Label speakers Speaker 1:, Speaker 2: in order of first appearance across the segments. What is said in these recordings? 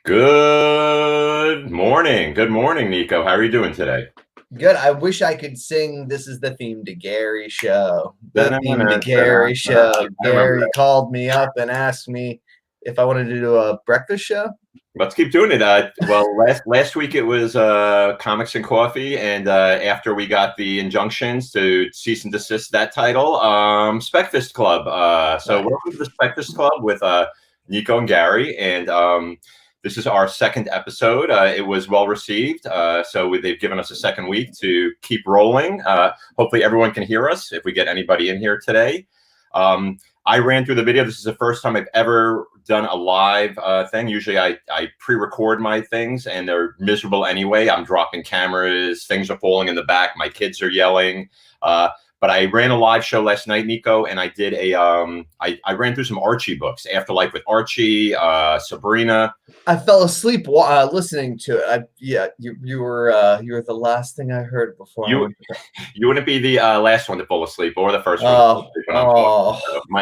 Speaker 1: Good morning. Good morning, Nico. How are you doing today?
Speaker 2: Good. I wish I could sing "This is the theme to Gary show." The theme to
Speaker 1: Da-na-na-na-na-na.
Speaker 2: Gary show.
Speaker 1: I remember
Speaker 2: Gary
Speaker 1: that.
Speaker 2: called me up and asked me if I wanted to do a breakfast show.
Speaker 1: Let's keep doing it. Well, last week it was comics and coffee, and after we got the injunctions to cease and desist that title, Specfast Club. So
Speaker 2: Right.
Speaker 1: welcome to the Specfast Club with Nico and Gary, and this is our second episode. It was well received, they've given us a second week to keep rolling. Hopefully, everyone can hear us if we get anybody in here today. I ran through the video. This is the first time I've ever done a live thing. Usually I pre-record my things and they're miserable anyway. I'm dropping cameras, things are falling in the back, my kids are yelling. But I ran a live show last night, Nico, and I did I ran through some Archie books, Afterlife with Archie, Sabrina.
Speaker 2: I fell asleep listening to it. You were the last thing I heard before I
Speaker 1: You
Speaker 2: went to bed.
Speaker 1: you wouldn't be the last one to fall asleep or the first one to fall
Speaker 2: Oh,
Speaker 1: asleep when I'm talking.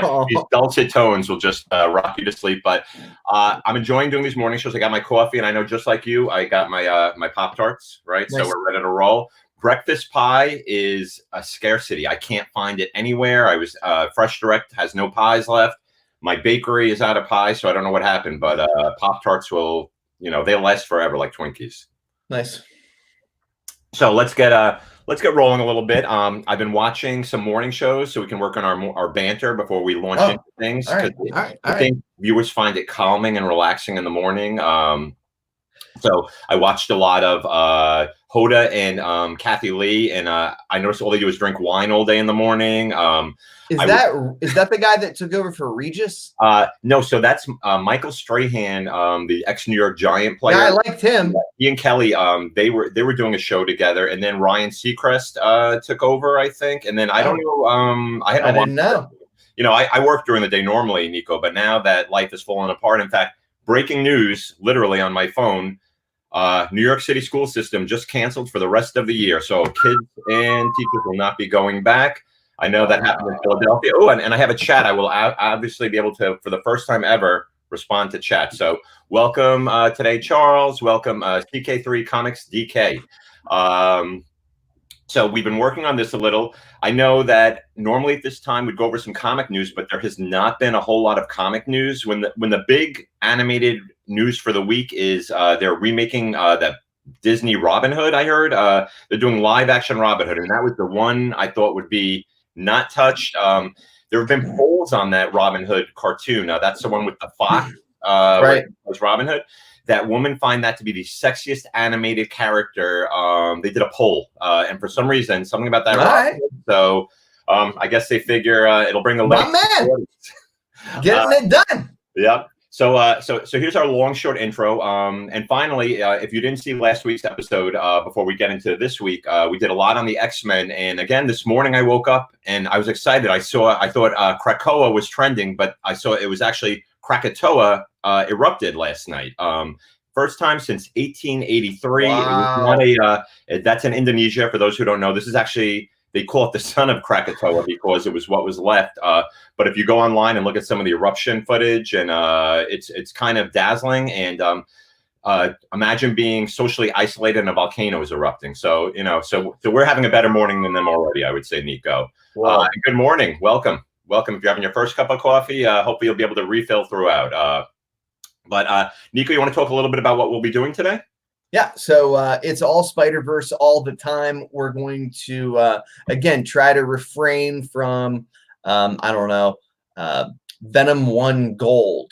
Speaker 2: oh,
Speaker 1: So these
Speaker 2: oh.
Speaker 1: dulcet tones will just rock you to sleep. But I'm enjoying doing these morning shows. I got my coffee, and I know just like you, I got my Pop-Tarts, right? So
Speaker 2: Nice.
Speaker 1: we're ready to roll. Breakfast pie is a scarcity. I can't find it anywhere. I was Fresh Direct has no pies left. My bakery is out of pie, so I don't know what happened. But Pop-Tarts will, they'll last forever like Twinkies.
Speaker 2: Nice.
Speaker 1: So let's get rolling a little bit. I've been watching some morning shows so we can work on our banter before we launch into things.
Speaker 2: All right. All right.
Speaker 1: I think viewers find it calming and relaxing in the morning. So I watched a lot of Hoda and Kathy Lee, and I noticed all they do is drink wine all day in the morning.
Speaker 2: Is that the guy that took over for Regis?
Speaker 1: No, so that's Michael Strahan, the ex-New York Giant player.
Speaker 2: Yeah, I liked him.
Speaker 1: He and Kelly, they were doing a show together, and then Ryan Seacrest took over, I think, and then I don't know. I
Speaker 2: didn't know.
Speaker 1: I work during the day normally, Nico, but now that life has fallen apart. In fact, breaking news, literally on my phone. New York City school system just canceled for the rest of the year. So kids and teachers will not be going back. I know that happened in Philadelphia. Oh, and I have a chat. I will obviously be able to, for the first time ever, respond to chat. So welcome today, Charles. Welcome CK3 Comics DK. So we've been working on this a little. I know that normally at this time we'd go over some comic news, but there has not been a whole lot of comic news. When the big animated news for the week is they're remaking that Disney Robin Hood. I heard they're doing live action Robin Hood, and that was the one I thought would be not touched. There have been polls on that Robin Hood cartoon. That's the one with the fox,
Speaker 2: right?
Speaker 1: Was Robin Hood. That women find that to be the sexiest animated character. They did a poll, and for some reason, something about that.
Speaker 2: Right.
Speaker 1: So I guess they figure it'll bring the
Speaker 2: my man getting it done.
Speaker 1: Yep. So here's our long, short intro. And finally, if you didn't see last week's episode, before we get into this week, we did a lot on the X-Men. And again, this morning I woke up and I was excited. I thought Krakoa was trending, but I saw it was actually Krakatoa erupted last night. First time since 1883.
Speaker 2: Wow.
Speaker 1: It was not that's in Indonesia. For those who don't know, this is actually, they call it the son of Krakatoa because it was what was left. But if you go online and look at some of the eruption footage, and it's kind of dazzling. And imagine being socially isolated and a volcano is erupting. So so we're having a better morning than them already, I would say, Nico. Good morning. Welcome. If you're having your first cup of coffee, hopefully you'll be able to refill throughout. But Nico, you want to talk a little bit about what we'll be doing today?
Speaker 2: Yeah, so it's all Spider-Verse all the time. We're going to, again, try to refrain from, I don't know, Venom 1 Gold.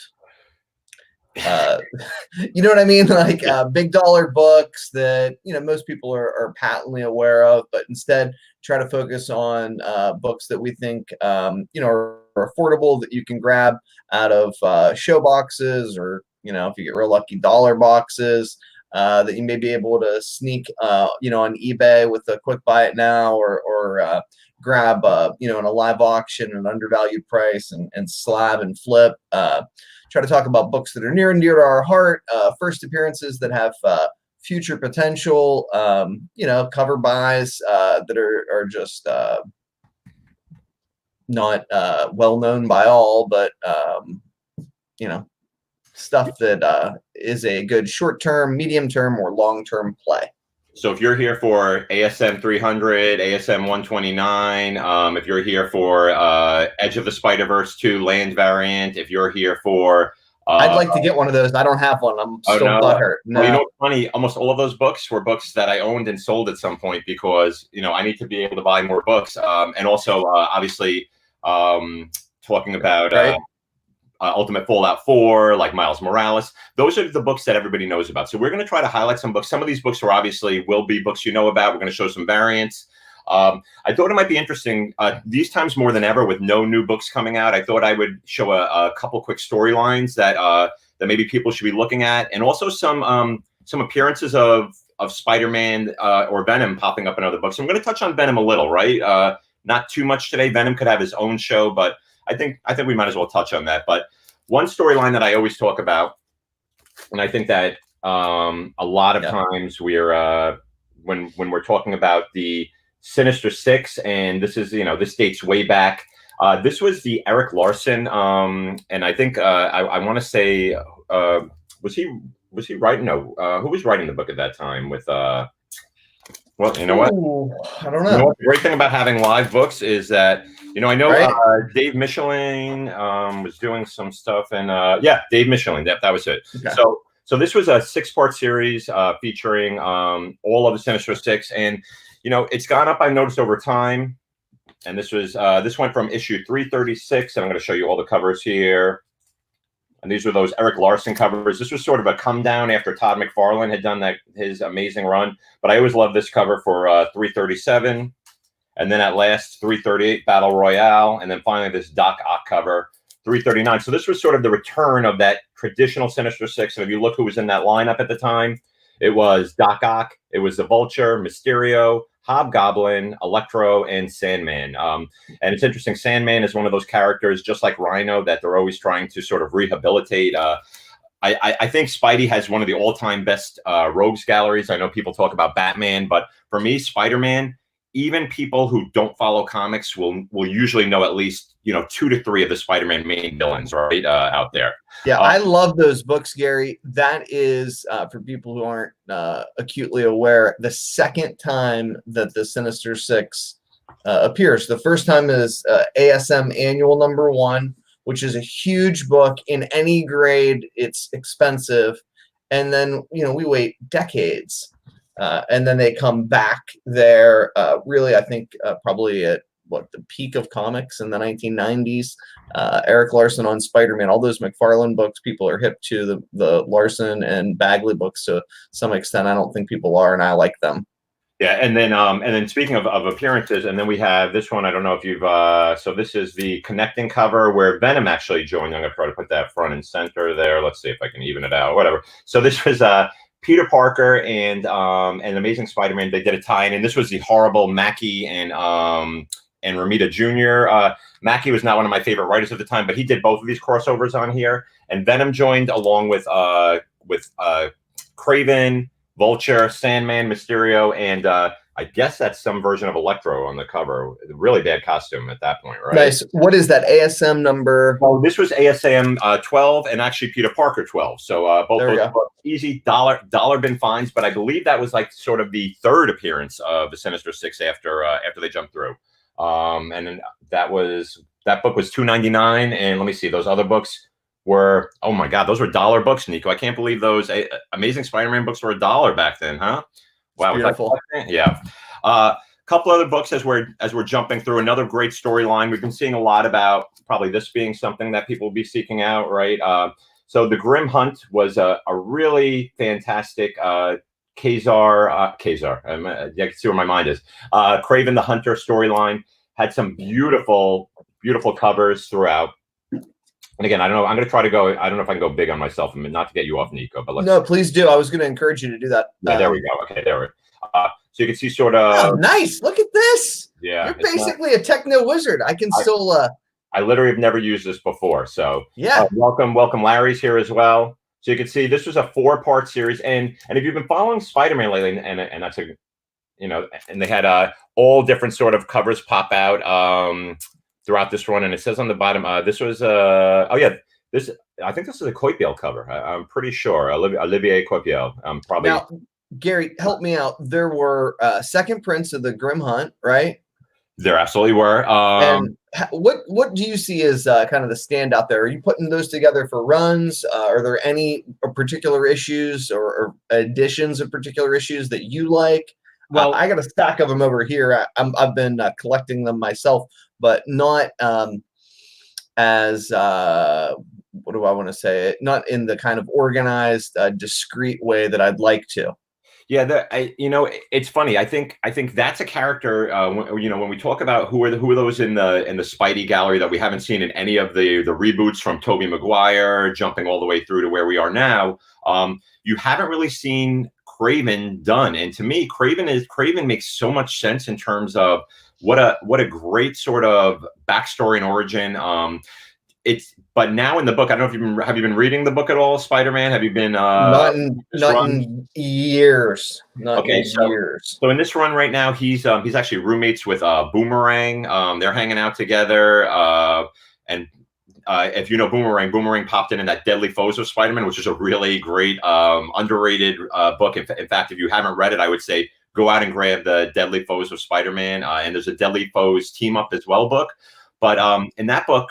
Speaker 2: You know what I mean? Like big dollar books that, most people are patently aware of, but instead try to focus on books that we think, are affordable, that you can grab out of show boxes, or, if you get real lucky, dollar boxes. That you may be able to sneak, on eBay with a quick buy it now, or grab, in a live auction at an undervalued price and slab and flip. Try to talk about books that are near and dear to our heart, first appearances that have future potential, cover buys that are just not well known by all, but stuff that is a good short-term, medium-term, or long-term play.
Speaker 1: So if you're here for ASM 300, ASM 129, if you're here for Edge of the Spider-Verse 2 land variant, if you're here for
Speaker 2: I'd like to get one of those. I don't have one. I'm still butthurt. No.
Speaker 1: Well, you know what's funny? Almost all of those books were books that I owned and sold at some point because, you know, I need to be able to buy more books. And also, obviously, talking about Ultimate Fallout 4, like Miles Morales. Those are the books that everybody knows about. So we're going to try to highlight some books. Some of these books are obviously will be books you know about. We're going to show some variants. I thought it might be interesting these times more than ever with no new books coming out. I thought I would show a couple quick storylines that that maybe people should be looking at, and also some appearances of Spider-Man or Venom popping up in other books. I'm going to touch on Venom a little, right? Not too much today. Venom could have his own show, but I think we might as well touch on that. But one storyline that I always talk about, and I think that a lot of times we're when we're talking about the Sinister Six, and this is, you know, this dates way back. This was the Eric Larson, and I think I want to say was he writing? No, who was writing the book at that time with well, you know what?
Speaker 2: Ooh, I don't know.
Speaker 1: You know what? The great thing about having live books is that, you know, I know Dave Michelin was doing some stuff, and yeah, Dave Michelin, that was it. Okay. So this was a 6-part series featuring all of the Sinister Six, and you know, it's gone up, I've noticed, over time. And this was this went from issue 336, and I'm going to show you all the covers here. And these were those Eric Larson covers. This was sort of a come down after Todd McFarlane had done his amazing run. But I always loved this cover for 337. And then at last, 338, Battle Royale. And then finally, this Doc Ock cover, 339. So this was sort of the return of that traditional Sinister Six. And if you look who was in that lineup at the time, it was Doc Ock, it was the Vulture, Mysterio, Hobgoblin, Electro, and Sandman. And it's interesting, Sandman is one of those characters, just like Rhino, that they're always trying to sort of rehabilitate. I think Spidey has one of the all-time best rogues galleries. I know people talk about Batman, but for me, Spider-Man, even people who don't follow comics will usually know at least, you know, 2 to 3 of the Spider-Man main villains, right, out there.
Speaker 2: Yeah, I love those books, Gary. That is, for people who aren't acutely aware, the second time that the Sinister Six appears. The first time is ASM Annual #1, which is a huge book in any grade. It's expensive. And then, you know, we wait decades. And then they come back there, really, I think, probably at the peak of comics in the 1990s. Eric Larson on Spider-Man, all those McFarlane books, people are hip to the Larson and Bagley books to some extent. I don't think people are, and I like them.
Speaker 1: Yeah, and then speaking of appearances, and then we have this one. I don't know if you've so this is the connecting cover where Venom actually joined. I'm going to try to put that front and center there. Let's see if I can even it out. Whatever. So this was Peter Parker and Amazing Spider-Man. They did a tie-in, and this was the horrible Mackie and Romita Jr. Mackie was not one of my favorite writers at the time, but he did both of these crossovers on here. And Venom joined along with Kraven, Vulture, Sandman, Mysterio, and I guess that's some version of Electro on the cover. Really bad costume at that point, right?
Speaker 2: Nice. What is that ASM number?
Speaker 1: Well, this was ASM 12 and actually Peter Parker 12. So both those easy dollar bin finds, but I believe that was like sort of the third appearance of the Sinister Six after they jumped through. And then that book was $2.99, and let me see, those other books were, oh my God, those were dollar books, Nico. I can't believe those Amazing Spider-Man books were $1 back then, huh? Wow,
Speaker 2: beautiful.
Speaker 1: Yeah. Couple other books as we're jumping through. Another great storyline. We've been seeing a lot about probably this being something that people will be seeking out, right? So the Grim Hunt was a really fantastic Kazar. I can see where my mind is. Kraven the Hunter storyline had some beautiful covers throughout. And again, I don't know. I'm going to try to go. I don't know if I can go big on myself, not to get you off, Nico. But
Speaker 2: no, please do. I was going to encourage you to do that.
Speaker 1: Yeah, there we go. Okay, there we go. So you can see sort of.
Speaker 2: Oh, nice. Look at this.
Speaker 1: Yeah,
Speaker 2: you're basically a techno wizard. I can still.
Speaker 1: I literally have never used this before. So
Speaker 2: yeah,
Speaker 1: welcome. Larry's here as well. So you can see this was a 4-part series, and if you've been following Spider-Man lately, and that's a, you know, and they had all different sort of covers pop out throughout this run, and it says on the bottom, this was I think this is a Coipel cover. I'm pretty sure Olivier Coipel. Probably.
Speaker 2: Now, Gary, help me out. There were second prints of the Grim Hunt, right?
Speaker 1: There absolutely were.
Speaker 2: And what do you see as kind of the standout there? Are you putting those together for runs? Are there any particular issues or editions of particular issues that you like?
Speaker 1: Well,
Speaker 2: I got a stack of them over here. I've been collecting them myself, but not as what do I want to say? Not in the kind of organized, discreet way that I'd like to.
Speaker 1: Yeah, it's funny. I think that's a character. When we talk about who are those in the Spidey gallery that we haven't seen in any of the reboots from Tobey Maguire, jumping all the way through to where we are now. You haven't really seen Kraven done, and to me, Kraven makes so much sense in terms of what a great sort of backstory and origin. But now in the book, I don't know if have you been reading the book at all, Spider-Man? Have you been
Speaker 2: not in years. Years.
Speaker 1: So in this run right now, he's actually roommates with Boomerang. They're hanging out together. And if you know Boomerang popped in that Deadly Foes of Spider-Man, which is a really great underrated book. In fact, if you haven't read it, I would say go out and grab the Deadly Foes of Spider-Man. And there's a Deadly Foes team up as well book. But in that book,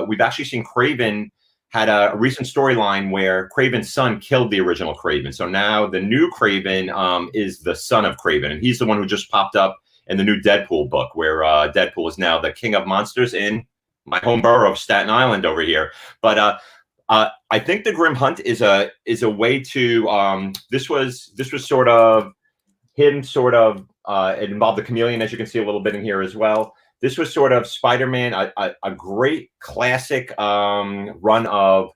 Speaker 1: we've actually seen Kraven had a recent storyline where Kraven's son killed the original Kraven. So now the new Kraven is the son of Kraven. And he's the one who just popped up in the new Deadpool book, where Deadpool is now the king of monsters in my home borough of Staten Island over here. But I think the Grim Hunt is a way to this was sort of him it involved the Chameleon, as you can see a little bit in here as well. This was sort of Spider-Man, a great classic run of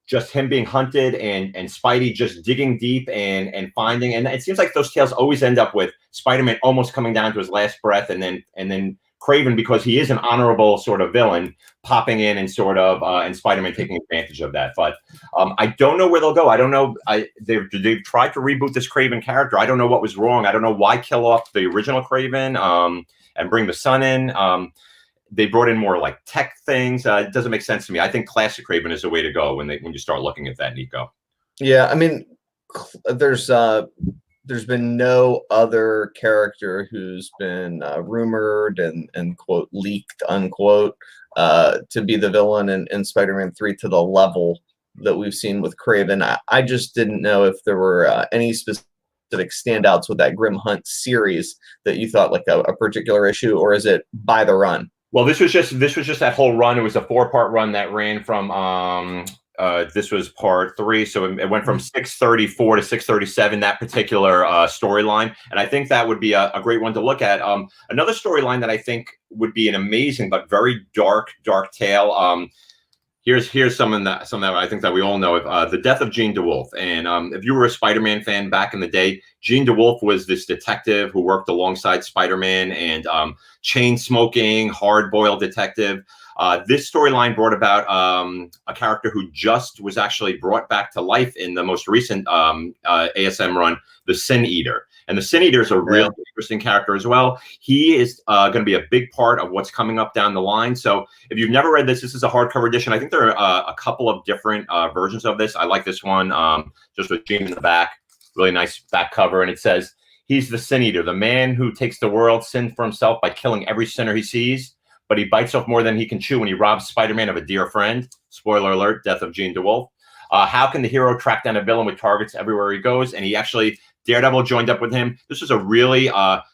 Speaker 1: just him being hunted and Spidey just digging deep and finding. And it seems like those tales always end up with Spider-Man almost coming down to his last breath, and then Kraven, because he is an honorable sort of villain, popping in and sort of and Spider-Man taking advantage of that. But I don't know where they'll go. I don't know. They've tried to reboot this Kraven character. I don't know what was wrong. I don't know why kill off the original Kraven and bring the son in. They brought in more like tech things. It doesn't make sense to me. I think classic Kraven is the way to go when you start looking at that, Nico.
Speaker 2: Yeah, I mean, there's been no other character who's been rumored and quote leaked unquote to be the villain in Spider-Man 3 to the level that we've seen with Kraven. I just didn't know if there were any specific standouts with that Grim Hunt series that you thought like a particular issue, or is it by the run?
Speaker 1: Well, this was just that whole run. It was a 4-part run that ran from this was part 3, so it went from 634 to 637, that particular storyline, and I think that would be a great one to look at. Another storyline that I think would be an amazing but very dark tale. Here's something that I think that we all know, the death of Jean DeWolf. And if you were a Spider-Man fan back in the day, Jean DeWolf was this detective who worked alongside Spider-Man and chain-smoking, hard-boiled detective. This storyline brought about a character who just was actually brought back to life in the most recent ASM run, the Sin Eater. And the Sin Eater is a really interesting character as well. He is going to be a big part of what's coming up down the line. So if you've never read this is a hardcover edition. I think there are a couple of different versions of this. I like this one just with Jean in the back. Really nice back cover. And it says, he's the Sin Eater, the man who takes the world's sin for himself by killing every sinner he sees. But he bites off more than he can chew when he robs Spider-Man of a dear friend. Spoiler alert, death of Jean DeWolf. How can the hero track down a villain with targets everywhere he goes? And he actually, Daredevil joined up with him. This is a really,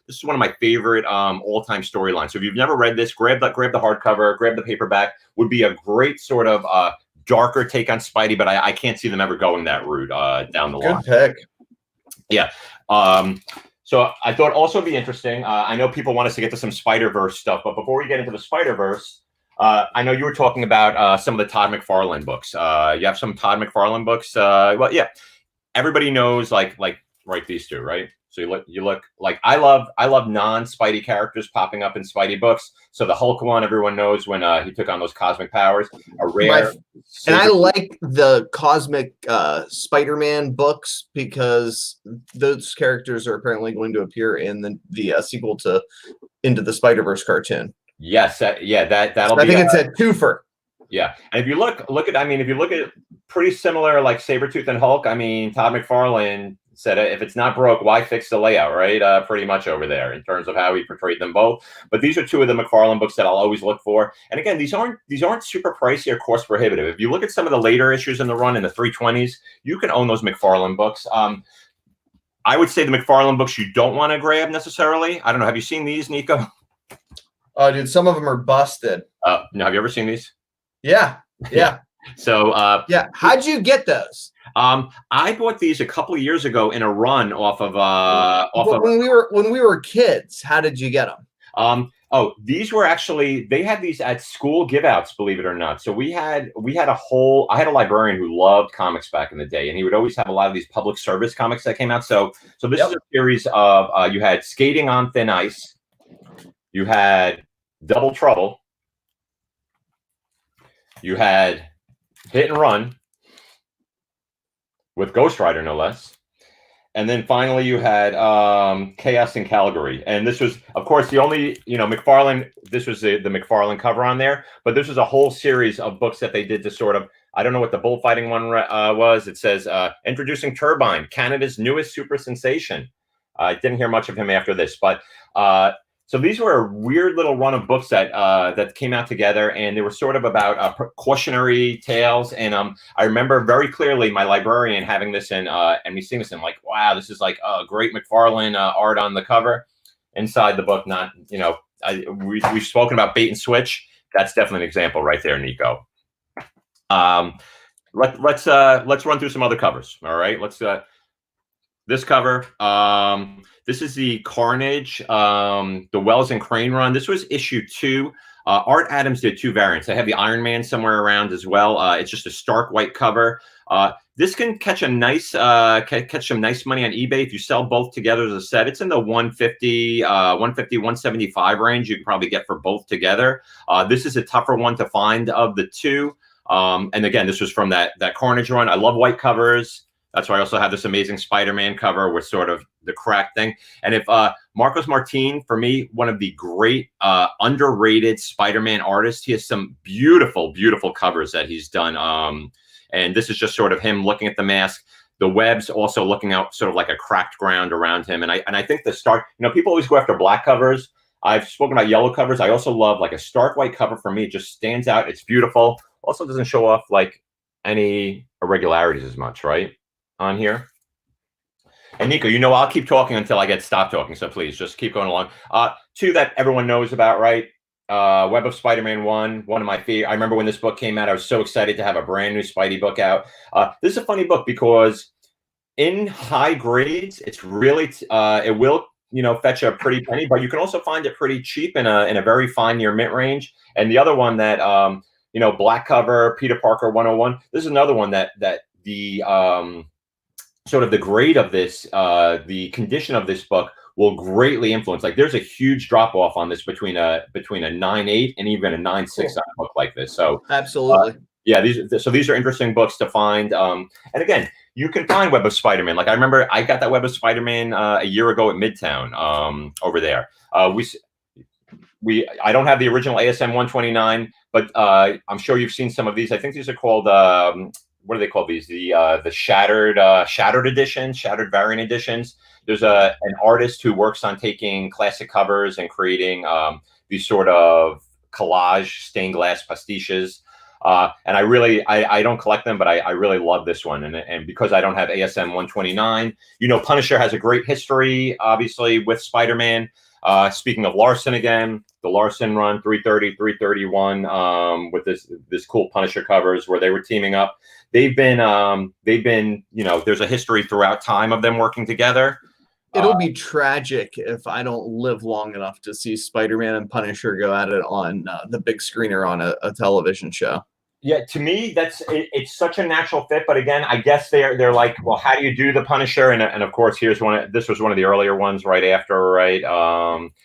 Speaker 1: this is one of my favorite all-time storylines. So if you've never read this, grab the hardcover, grab the paperback. Would be a great sort of darker take on Spidey, but I can't see them ever going that route down the line.
Speaker 2: Good pick.
Speaker 1: Yeah. So I thought also it'd be interesting. I know people want us to get to some Spider-Verse stuff, but before we get into the Spider-Verse, I know you were talking about some of the Todd McFarlane books. You have some Todd McFarlane books. Well, yeah, everybody knows like right these two, right? So you look like I love non-Spidey characters popping up in Spidey books. So the Hulk one, everyone knows when he took on those cosmic powers. A rare,
Speaker 2: and I like the cosmic Spider-Man books because those characters are apparently going to appear in the sequel to Into the Spider-Verse cartoon.
Speaker 1: Yes, yeah, that'll.
Speaker 2: I think it's a twofer.
Speaker 1: Yeah, and if you look at, I mean, if you look at pretty similar like Sabretooth and Hulk, I mean, Todd McFarlane said if it's not broke, why fix the layout, right? Pretty much over there in terms of how he portrayed them both. But these are two of the McFarlane books that I'll always look for. And again, these aren't super pricey or cost prohibitive. If you look at some of the later issues in the run in the 320s, you can own those McFarlane books. I would say the McFarlane books you don't want to grab necessarily. I don't know. Have you seen these, Nico?
Speaker 2: Oh, dude, some of them are busted.
Speaker 1: No, have you ever seen these?
Speaker 2: Yeah.
Speaker 1: So
Speaker 2: yeah, how'd you get those?
Speaker 1: I bought these a couple of years ago in a run off of
Speaker 2: when we were kids. How did you get them?
Speaker 1: Oh, these were actually, they had these at school give outs, believe it or not. So I had a librarian who loved comics back in the day, and he would always have a lot of these public service comics that came out. So this is a series of, you had Skating on Thin Ice, you had Double Trouble, you had Hit and Run with Ghost Rider, no less. And then finally you had Chaos in Calgary. And this was, of course, the only, McFarlane, this was the McFarlane cover on there, but this was a whole series of books that they did to sort of, I don't know what the bullfighting one was. It says, introducing Turbine, Canada's newest super sensation. I didn't hear much of him after this, but so these were a weird little run of books that came out together, and they were sort of about cautionary tales. And I remember very clearly my librarian having this and me seeing this and like, wow, this is like a great McFarlane art on the cover. Inside the book, not, we've spoken about Bait and Switch. That's definitely an example right there, Nico. Let's run through some other covers. All right, this cover. This is the Carnage, the Wells and Crane run. This was issue 2. Art Adams did 2 variants. I have the Iron Man somewhere around as well. It's just a stark white cover. This can catch a nice, catch some nice money on eBay if you sell both together as a set. It's in the 150, 175 range. You can probably get for both together. This is a tougher one to find of the 2. And again, this was from that Carnage run. I love white covers. That's why I also have this amazing Spider-Man cover with sort of the crack thing. And if Marcos Martin, for me, one of the great underrated Spider-Man artists, he has some beautiful, beautiful covers that he's done. And this is just sort of him looking at the mask. The webs also looking out sort of like a cracked ground around him. And I think the start, people always go after black covers. I've spoken about yellow covers. I also love like a stark white cover. For me, it just stands out. It's beautiful. Also doesn't show off like any irregularities as much, right? On here. And Nico, I'll keep talking until I get stopped talking, so please just keep going along. 2 that everyone knows about, right? Web of Spider-Man 1, one of my favorite. I remember when this book came out, I was so excited to have a brand new Spidey book out. This is a funny book because in high grades, it's really it will fetch a pretty penny, but you can also find it pretty cheap in a very fine near mint range. And the other one that black cover, Peter Parker 101. This is another one that the sort of the grade of this, the condition of this book will greatly influence. Like there's a huge drop off on this between a 9.8 and even a 9.6 on a book like this. So
Speaker 2: absolutely.
Speaker 1: Yeah, these are interesting books to find. And again, you can find Web of Spider-Man. Like I remember I got that Web of Spider-Man a year ago at Midtown over there. I don't have the original ASM 129, but I'm sure you've seen some of these. I think these are called what are they called? These the shattered editions, shattered variant editions. There's an artist who works on taking classic covers and creating these sort of collage stained glass pastiches. And I don't collect them, but I really love this one. And because I don't have ASM 129, Punisher has a great history, obviously, with Spider-Man. Speaking of Larson again, the Larson run 330, 331 with this cool Punisher covers where they were teaming up. They've been there's a history throughout time of them working together.
Speaker 2: It'll be tragic if I don't live long enough to see Spider-Man and Punisher go at it on the big screener on a television show.
Speaker 1: Yeah, to me, it's such a natural fit. But again, I guess they're like, well, how do you do the Punisher? And of course, this was one of the earlier ones right after, right?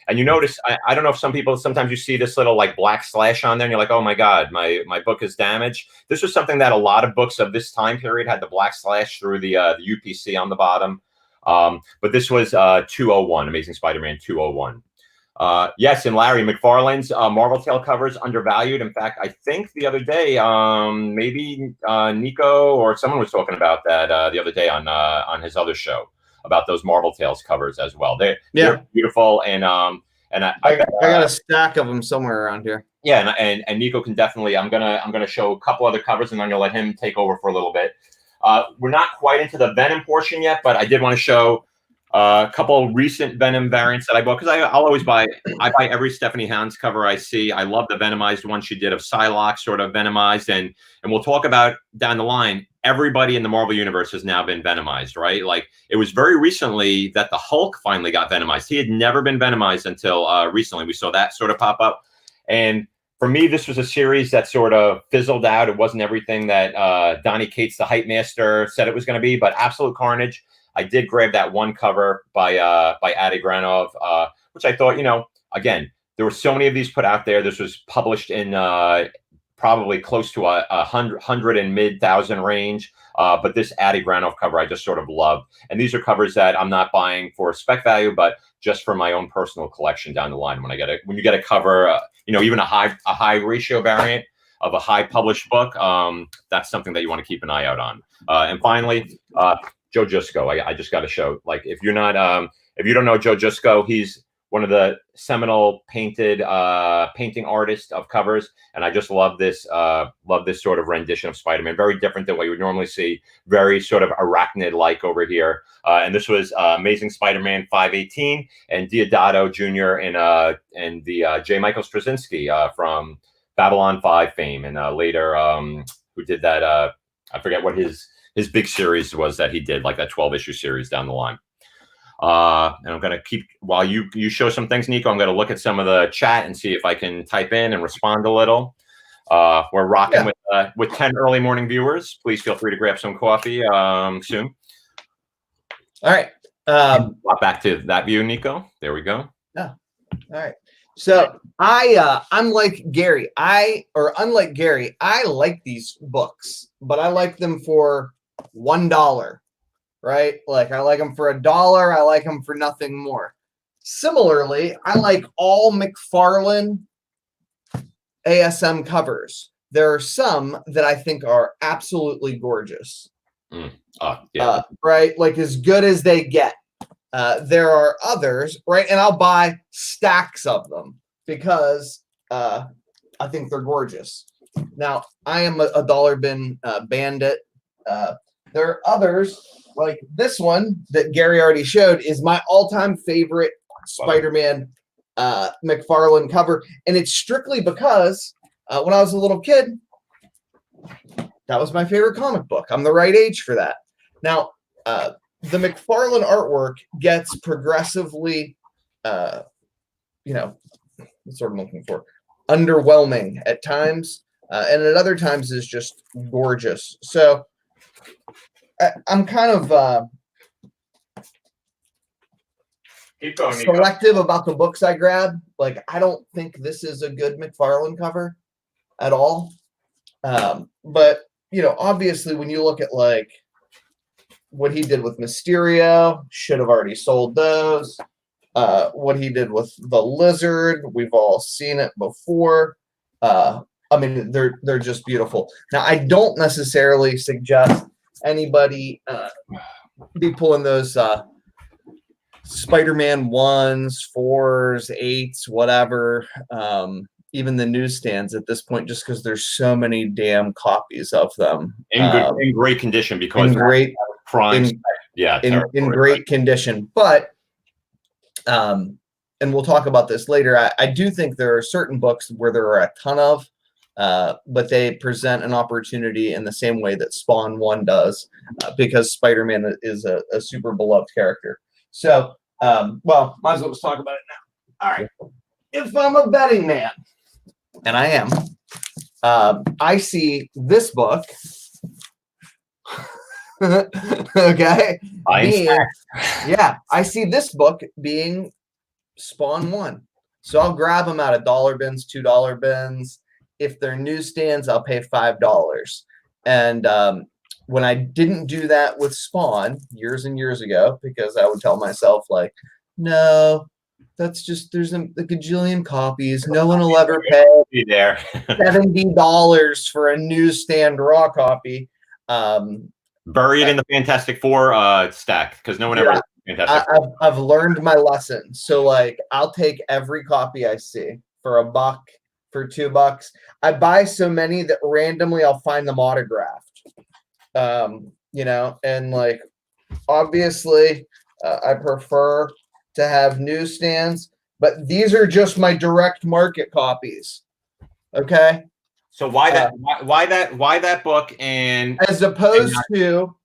Speaker 1: And you notice, I don't know if sometimes you see this little like black slash on there and you're like, oh my God, my book is damaged. This was something that a lot of books of this time period had the black slash through the UPC on the bottom. But this was 201, Amazing Spider-Man 201. Yes, and Larry McFarlane's Marvel Tale covers undervalued. In fact, I think the other day, maybe Nico or someone was talking about that the other day on his other show about those Marvel Tales covers as well. They're beautiful, and I
Speaker 2: got a stack of them somewhere around here.
Speaker 1: Yeah, and Nico can definitely. I'm gonna show a couple other covers, and I'm gonna let him take over for a little bit. We're not quite into the Venom portion yet, but I did want to show a couple recent Venom variants that I bought, because I'll always buy. I buy every Stephanie Hans cover I see. I love the Venomized one she did of Psylocke, sort of Venomized, and we'll talk about down the line. Everybody in the Marvel universe has now been Venomized, right? Like, it was very recently that the Hulk finally got Venomized. He had never been Venomized until recently. We saw that sort of pop up, and for me, this was a series that sort of fizzled out. It wasn't everything that Donny Cates, the hype master, said it was going to be, but Absolute Carnage. I did grab that one cover by Adi Granov, which I thought, again, there were so many of these put out there. This was published in probably close to a hundred and mid-thousand range. But this Adi Granov cover I just sort of loved. And these are covers that I'm not buying for spec value, but just for my own personal collection down the line. When you get a cover, even a high ratio variant of a high published book, that's something that you want to keep an eye out on. And finally, Joe Jusko. I just got to show, like, if you don't know Joe Jusko, he's one of the seminal painting artists of covers, and I just love this sort of rendition of Spider-Man. Very different than what you would normally see. Very sort of arachnid-like over here. And this was Amazing Spider-Man 518 and Diodato Jr. and the J. Michael Straczynski from Babylon 5 fame, and later who did that? I forget what his big series was that he did, like that 12-issue series down the line. And I'm gonna keep, while you show some things, Nico, I'm gonna look at some of the chat and see if I can type in and respond a little. We're rocking with 10 early morning viewers. Please feel free to grab some coffee soon.
Speaker 2: All right.
Speaker 1: Back to that view, Nico. There we go.
Speaker 2: Yeah. All right. So I'm like Gary. Unlike Gary, I like these books, but I like them for $1. Right? Like, I like them for $1. I like them for nothing more. Similarly, I like all McFarlane ASM covers. There are some that I think are absolutely gorgeous. Right? Like, as good as they get. There are others, right? And I'll buy stacks of them because I think they're gorgeous. Now, I am a dollar bin bandit. There are others, like this one that Gary already showed, is my all-time favorite Spider-Man McFarlane cover. And it's strictly because when I was a little kid, that was my favorite comic book. I'm the right age for that. Now, the McFarlane artwork gets progressively, that's what I'm looking for, underwhelming at times, and at other times is just gorgeous. So I'm kind of selective about the books I grab. Like, I don't think this is a good McFarlane cover at all. But, obviously when you look at like what he did with Mysterio, should have already sold those. What he did with the Lizard, we've all seen it before. I mean, they're just beautiful. Now, I don't necessarily suggest anybody be pulling those Spider-Man 1s, 4s, 8s, whatever, even the newsstands at this point, just because there's so many damn copies of them.
Speaker 1: In great condition, because
Speaker 2: in great condition. But and we'll talk about this later. I do think there are certain books where there are a ton of, but they present an opportunity in the same way that Spawn 1 does, because Spider-Man is a super beloved character. So, might as well just talk about it now. All right. If I'm a betting man, and I am, I see this book. Okay. I see this book being Spawn 1. So I'll grab them out of dollar bins, $2 bins. If they're newsstands, I'll pay $5. And when I didn't do that with Spawn years and years ago, because I would tell myself, like, no, That's just there's a gajillion copies. No one will ever pay
Speaker 1: Be there.
Speaker 2: $70 for a newsstand raw copy.
Speaker 1: Buried in the Fantastic Four stack because no one ever. Fantastic.
Speaker 2: I've learned my lesson. So like, I'll take every copy I see for $1, for $2. I buy so many that randomly I'll find them autographed. You know, and like, obviously, I prefer to have newsstands, but these are just my direct market copies. Okay.
Speaker 1: So why that book and
Speaker 2: as opposed to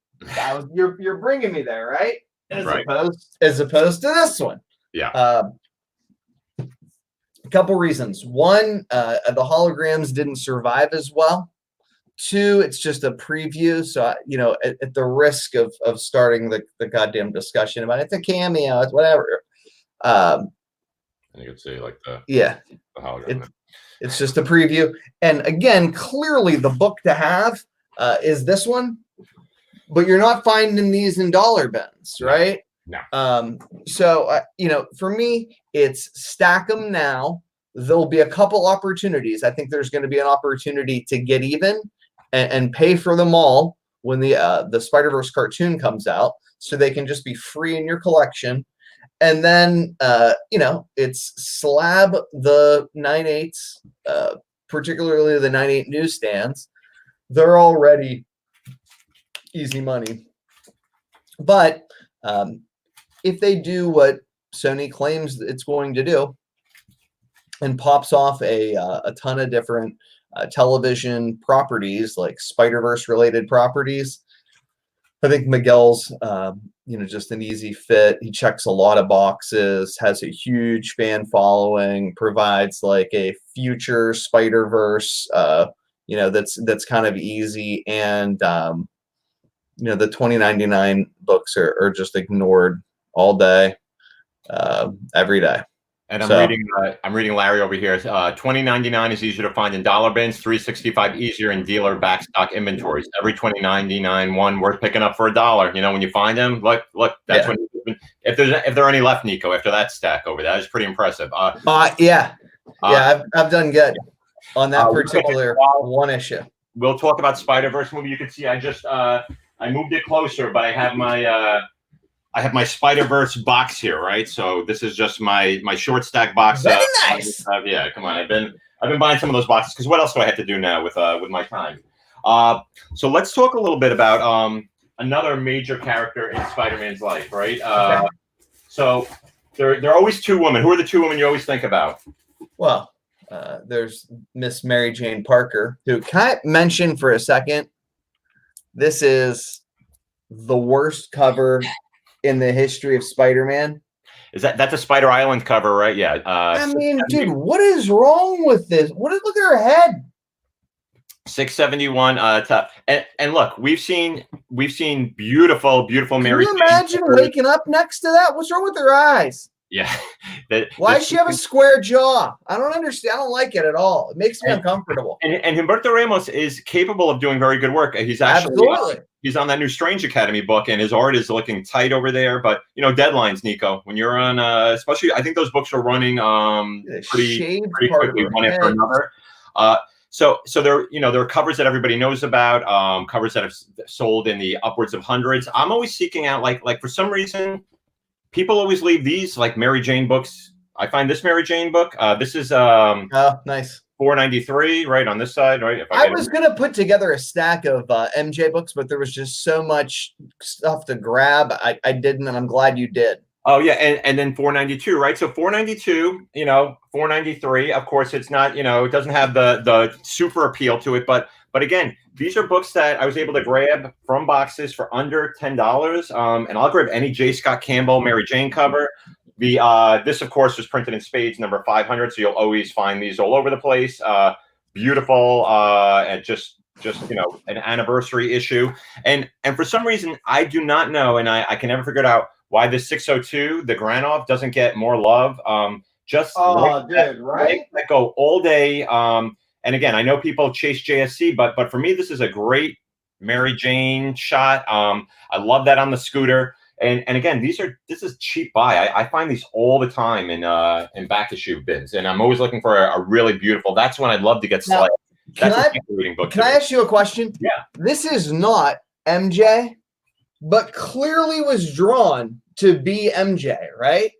Speaker 2: you're bringing me there, right? As opposed to this one.
Speaker 1: Yeah.
Speaker 2: A couple reasons. One, the holograms didn't survive as well. Two, it's just a preview. So, you know, at the risk of starting the goddamn discussion about it's a cameo, it's whatever.
Speaker 1: And you can see like the hologram.
Speaker 2: It's just a preview. And again, clearly the book to have is this one, but you're not finding these in dollar bins, right?
Speaker 1: No.
Speaker 2: So, you know, for me, it's stack them now. There'll be a couple opportunities. I think there's going to be an opportunity to get even and pay for them all when the Spider-Verse cartoon comes out, so they can just be free in your collection. And then, you know, it's slab the 9/8, particularly the 9/8 newsstands. They're already easy money. But if they do what Sony claims it's going to do and pops off a ton of different television properties, like Spider-Verse related properties, I think Miguel's, you know, just an easy fit. He checks a lot of boxes, has a huge fan following, provides like a future Spider-Verse, you know, that's kind of easy. And, you know, the 2099 books are just ignored all day, every day.
Speaker 1: And I'm reading Larry over here. $20.99 is easier to find in dollar bins. $3.65 easier in dealer backstock inventories. Every $20.99 one worth picking up for $1. You know, when you find them, look. That's when if there are any left, Nico. After that stack over, that is pretty impressive.
Speaker 2: I've done good on that particular one issue.
Speaker 1: We'll talk about Spider-Verse movie. You can see I just I moved it closer, but I have my Spider-Verse box here, right? So this is just my short stack box.
Speaker 2: Very nice.
Speaker 1: Yeah, come on. I've been buying some of those boxes because what else do I have to do now with my time? So let's talk a little bit about another major character in Spider-Man's life, right? Okay. So there are always two women. Who are the two women you always think about?
Speaker 2: Well, there's Miss Mary Jane Parker, who can I mention for a second? This is the worst cover in the history of Spider-Man.
Speaker 1: That's a Spider Island cover, right? Yeah.
Speaker 2: I mean, dude, what is wrong with this? Look at her head.
Speaker 1: 671 top. And look, we've seen beautiful Mary.
Speaker 2: Can you imagine waking up next to that? What's wrong with her eyes?
Speaker 1: Yeah.
Speaker 2: Why does she have a square jaw? I don't understand. I don't like it at all. It makes me uncomfortable.
Speaker 1: And Humberto Ramos is capable of doing very good work. He's actually he's on that new Strange Academy book, and his art is looking tight over there. But you know, deadlines, Nico. When you're on, especially, I think those books are running pretty quickly, one after another. So there are covers that everybody knows about, covers that have sold in the upwards of hundreds. I'm always seeking out like for some reason, people always leave these like Mary Jane books. I find this Mary Jane book. This is
Speaker 2: nice.
Speaker 1: $4.93 right on this side, right?
Speaker 2: I was gonna put together a stack of MJ books, but there was just so much stuff to grab. I didn't, and I'm glad you did.
Speaker 1: Oh yeah, and then $4.92, right? So $4.92, you know, $4.93. Of course, it's not, you know, it doesn't have the super appeal to it, but again, these are books that I was able to grab from boxes for under $10. And I'll grab any J. Scott Campbell Mary Jane cover. This, of course, was printed in spades, number 500. So you'll always find these all over the place. Beautiful, and just you know, an anniversary issue. And for some reason, I do not know, and I can never figure it out, why this 602, the Granov, doesn't get more love. Right? That go all day. And again, I know people chase JSC, but for me, this is a great Mary Jane shot. I love that on the scooter. And again, this is cheap buy. I find these all the time in back issue bins, and I'm always looking for a really beautiful. That's when I'd love to get sliced. That's a reading book.
Speaker 2: Can I ask you a question?
Speaker 1: Yeah.
Speaker 2: This is not MJ, but clearly was drawn to be MJ, right?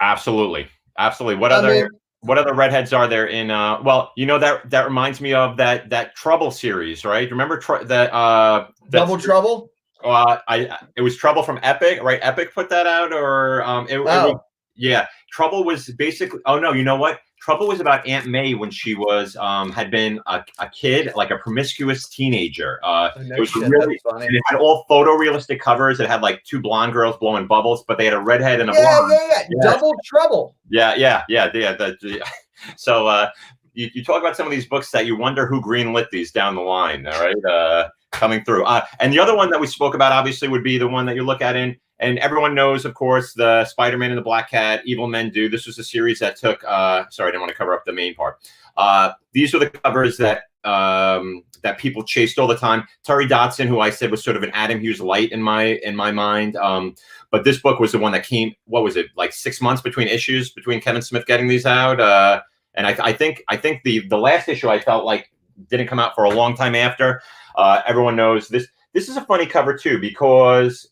Speaker 1: Absolutely. What other redheads are there in? Well, that reminds me of that Trouble series, right? Remember that
Speaker 2: Double Trouble?
Speaker 1: It was Trouble from Epic, right? Epic put that out, or it was, yeah. Trouble was basically. Oh no, you know what? Trouble was about Aunt May when she was had been a kid, like a promiscuous teenager. It was really funny. And it had all photorealistic covers. It had like two blonde girls blowing bubbles, but they had a redhead and a blonde.
Speaker 2: Yeah. Double Trouble.
Speaker 1: Yeah. So you talk about some of these books that you wonder who greenlit these down the line. All right, coming through. And the other one that we spoke about, obviously, would be the one that you look at and everyone knows, of course, the Spider-Man and the Black Cat, Evil Men Do. This was a series that took, sorry, I didn't want to cover up the main part. These were the covers that people chased all the time. Terry Dodson, who I said was sort of an Adam Hughes light in my mind. But this book was the one that came, what was it, like 6 months between issues, between Kevin Smith getting these out. And I think the last issue I felt like didn't come out for a long time after. Everyone knows this. This is a funny cover too, because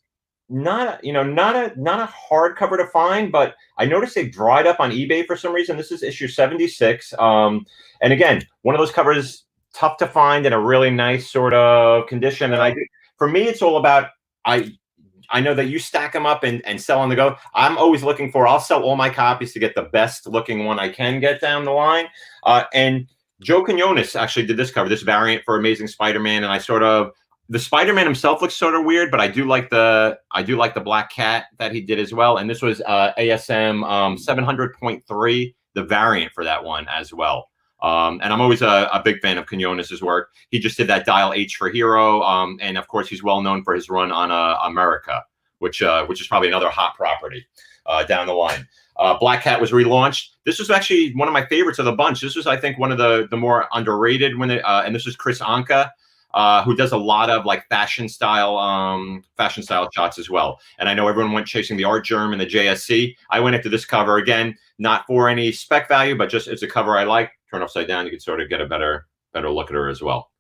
Speaker 1: not a hard cover to find, but I noticed they dried up on eBay for some reason. This is issue 76. And again, one of those covers tough to find in a really nice sort of condition. And for me, it's all about, I know that you stack them up and sell on the go. I'm always looking I'll sell all my copies to get the best looking one I can get down the line. And Joe Quinones actually did this cover, this variant for Amazing Spider-Man. And the Spider-Man himself looks sort of weird, but I do like the Black Cat that he did as well. And this was ASM 700.3, the variant for that one as well. And I'm always a big fan of Quinones' work. He just did that Dial H for Hero. And of course, he's well known for his run on America, which is probably another hot property down the line. Black Cat was relaunched. This was actually one of my favorites of the bunch. This was, I think, one of the more underrated and this was Chris Anka, who does a lot of like fashion style shots as well. And I know everyone went chasing the Art Germ and the JSC. I went into this cover again, not for any spec value, but just it's a cover I like. Turn upside down, you can sort of get a better look at her as well.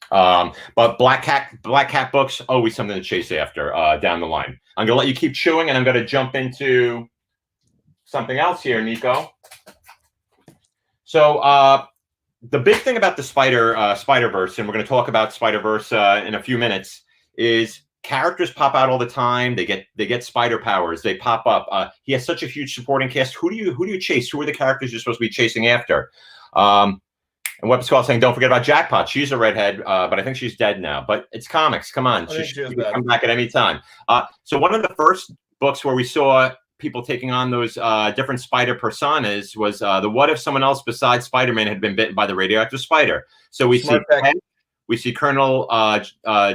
Speaker 1: But Black Cat books, always something to chase after down the line. I'm gonna let you keep chewing, and I'm gonna jump into something else here, Nico. So the big thing about the Spider-Verse, and we're going to talk about Spider-Verse in a few minutes, is characters pop out all the time. They get spider powers. They pop up. He has such a huge supporting cast. Who do you chase? Who are the characters you're supposed to be chasing after? And Weapon Squad saying, don't forget about Jackpot. She's a redhead, but I think she's dead now. But it's comics. Come on, she can come back at any time. So one of the first books where we saw people taking on those different spider personas was the what if someone else besides Spider-Man had been bitten by the radioactive spider. So we see Colonel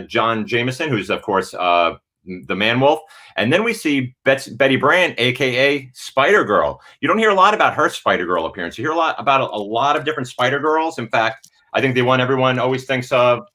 Speaker 1: John Jameson, who's of course the Man-Wolf, and then we see Betty Brant, aka Spider-Girl. You don't hear a lot about her Spider-Girl appearance. You hear a lot about a lot of different Spider-Girls. In fact, I think the one everyone always thinks of